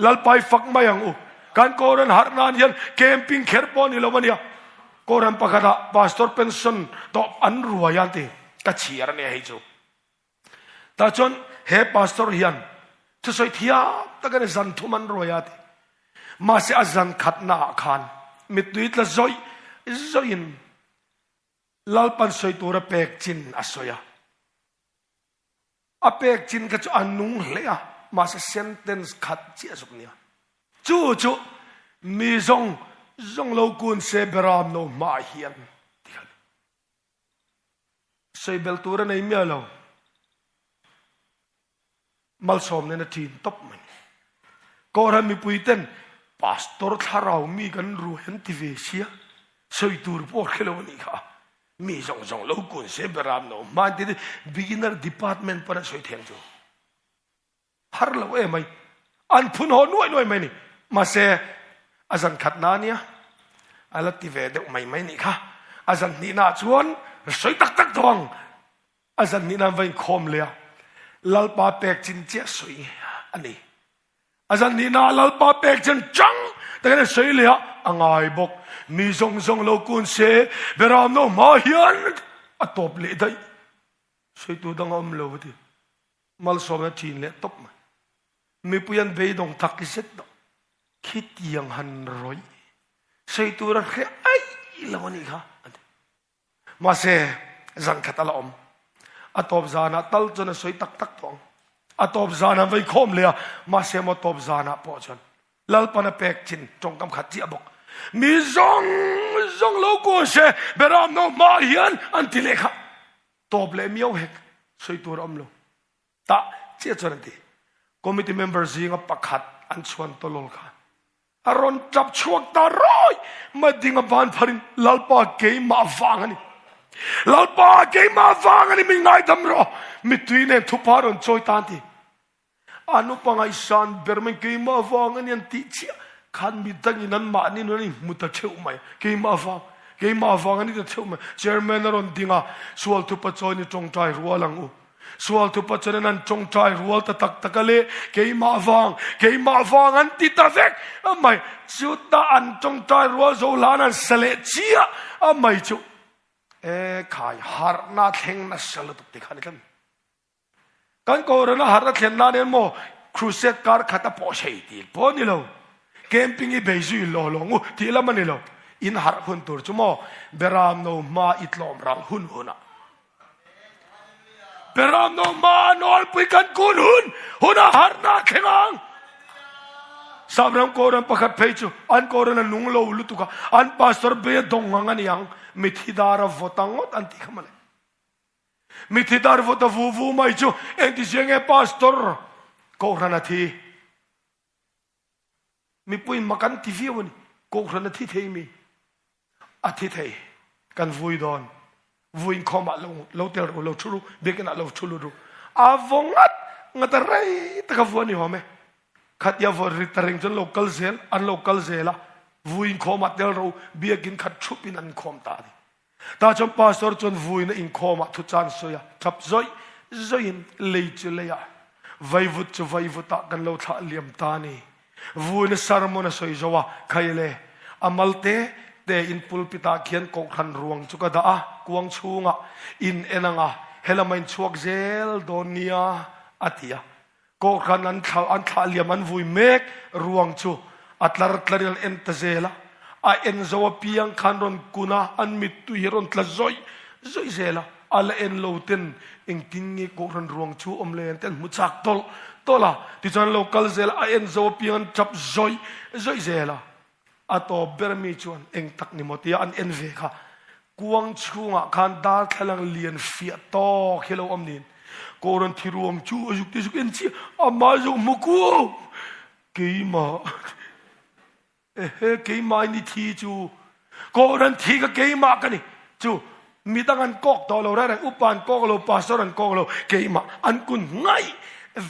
ลัลไปฟักไม่ยังอุการโกรันหาร์นานยันเคมปิ้งเขรปอนี่ละวันนี้โกรันปะกาดาพาสตอร์เพนสันต่ออันรัวยันตีกัจเชียร์เนี่ยให้จูแต่จนเฮพาสตอร์ยันจะสวยที่อาตะกันจันทุมันรัวยันตีมาเสียจันขัดหน้าขานมิดดุยตละจอยน์ลัลปันสวยตัวระเปกจินอสวยอเปกจินก็จะอันนุ่งเลียมาเสียเซนเทนส์ขัดเจียสุกเนี่ยจู่มีจงโลกุนเซเบรามโนมาเฮียนสวยเบลตัวในเมียเรามัลสอมเนี่ยทีนตบมันก็รามีปุยเต้นพาสตอร์ทารามีกันรู้เห็นทีวีเชียสวยตัวพวกเขาเลยวันนี้ค่ะมีจงโลกุนเซเบรามโนมาที่ beginner department ปนสวยเทียงจูฮาร์เราไหมอันพุนหัวน่วยไหมนี่มาเสอาจารย์ขัดนาเนี่ยอะไรที่เวดไม่นี่ค่ะอาจารย์นี่น่าชวนสวยตักทองอาจารย์นี่น่าเป็นคอมเลยลัลปาเป็กจินเจ้าสวยอันนี้อาจารย์นี่น่าลัลปาเป็กจินจังแต่ก็สวยเลยอ่ะง่ายบอกมีจงโลกุนเสเบรามโนมาเฮียนอัตบเลยได้สวยตัวดังอมโลวดิมัลสอมจีนเลยตบมันมีปุยันเบยดงทักกิเซ็ตดคิดยังหันร้อยสวยตัวรักแค่ไอ้ละวันนี้ค่ะมาเสจังขัดละอมอัตบจานะตัลจนสวยตักทองอัตบจานะไว้คมเลยมาเสมาตบจานะพอจนลัลปนาเป็กจินจงกำขัดเจียบอกมีจงโลกุนเสเบรามโนมาเฮียนอันที่เล็กตบเลยมีเอาเหกสวยตัวอมโลตาเจียจนทีcommittee members ยิงปักขัดอันชวนตลอดค่ะอารอนจับช่วงตาร้อยมาดิ่งบานพรินลัลปาเกยมาฟังอันนี้ลัลปาเกยมาฟังอันนี้มีไงดำรอมิตุยเนี่ยทุพารอนช่วยตันทีอนุปังไอซันเบอร์มันเกยมาฟังอันนี้ติเชียขันมิตังอินันมานี่นู่นนี่มุตเชื่อไหมเกยมาฟังอันนี้จะเชื่อไหมเชอร์แมนอรอนดิ่งอ่ะสวลทุพจอยนี่จงใจรัวลังอูสวลทุพจอยนั้นจงใจรัวตะกะเลเกยมาฟังอันติตาเวกไม่สุดตาอันจงใจรัวโซลานันเสลเชียไม่จุขายฮาร์นาเทงนัสเลตุติขันกันกันก็เรื่องฮาร์นาเทงนาเนี่ยโมครูเซตการขัดต่อใช่ดีพอนี่เราแคมปิ้งอีเบย์ซุยลงที่ละมันนี่เราอินฮาร์หุ่นตัวจุโมเบรามโนมาอิตลอมรังหุ่นนะเบรามโนมานอลปุยกันกุนหุ่นฮาร์นาเทงังสามรำโกรันประคับเพจูอันโกรันนุ่งโลลุตุกะอันพาสตอร์เบียดงงันยังมิถิดาร์ฟตังอดอันที่ขมันมิถิดาร์ฟตาฟูไม่จูเอ็นที่เสียงพาสตอร์โกรันทีมีปุยมากันทีวีวันนี้โกรันทีเทมีอาทิตย์เทกันวุยดอนวุยคอมาเราเตลเราชุลุเบกันเราชุลุดูอาวงัดอะไรตะกวันนี้หอมไหมขัดยาฟอริตาริงจนโลคัลเซลอันโลคัลเซล่ะวุยคอมาเตลเราเบียกินขัดชุบินันคอมตาดิตาจนพาสตอร์จนวุยนอินคอมาทุจานสอยทับซอย zoin lei chu leya vaivut chu vaivuta kan lo tha liam ta ni vuin sarmona soi zowa khaile amalte te in pulpita khian ko khan ruang chu ka da a kuang chunga in enanga helamain chuak zel donia atia ko khan an tha liam an vui mek ruang chu atlar tlaril entazela a en zo piang khan ron kuna an mit tu hiron tla zoi zela ala en loten eng tingi ko ran ruang chu omlen ten muchak tol tola ti chan local zel a en zo piang chap zoi zela ato bermi chuan eng tak ni motia an en ve kha kuang chunga khan dar thalang lian fia to khelo omnin ko ran thiruam chu ajuk ti juk en chi ama zo muku keima keima ni thi chu ko ran thi ka keima ka ni chu mi tangan kok to lo ra upan kok lo pastor an kok lo keima an kun ngai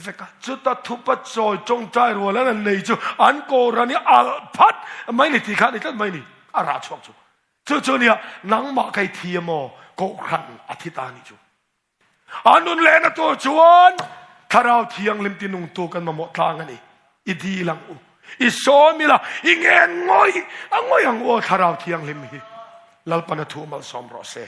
veka chuta thupa choi chong chai ro la nei chu an ko rani al phat mai ni thi kha ni tan mai ni ara chok chu chu nia nang ma kai thi mo ko khan athita ni chu anun le na to chuan tharau thiang lim tinung tu kan ma mo tlang ani idi lang u I so mi la ingen ngoi angoi ang o tharau thiang lim hi lalpana thu mal som ro se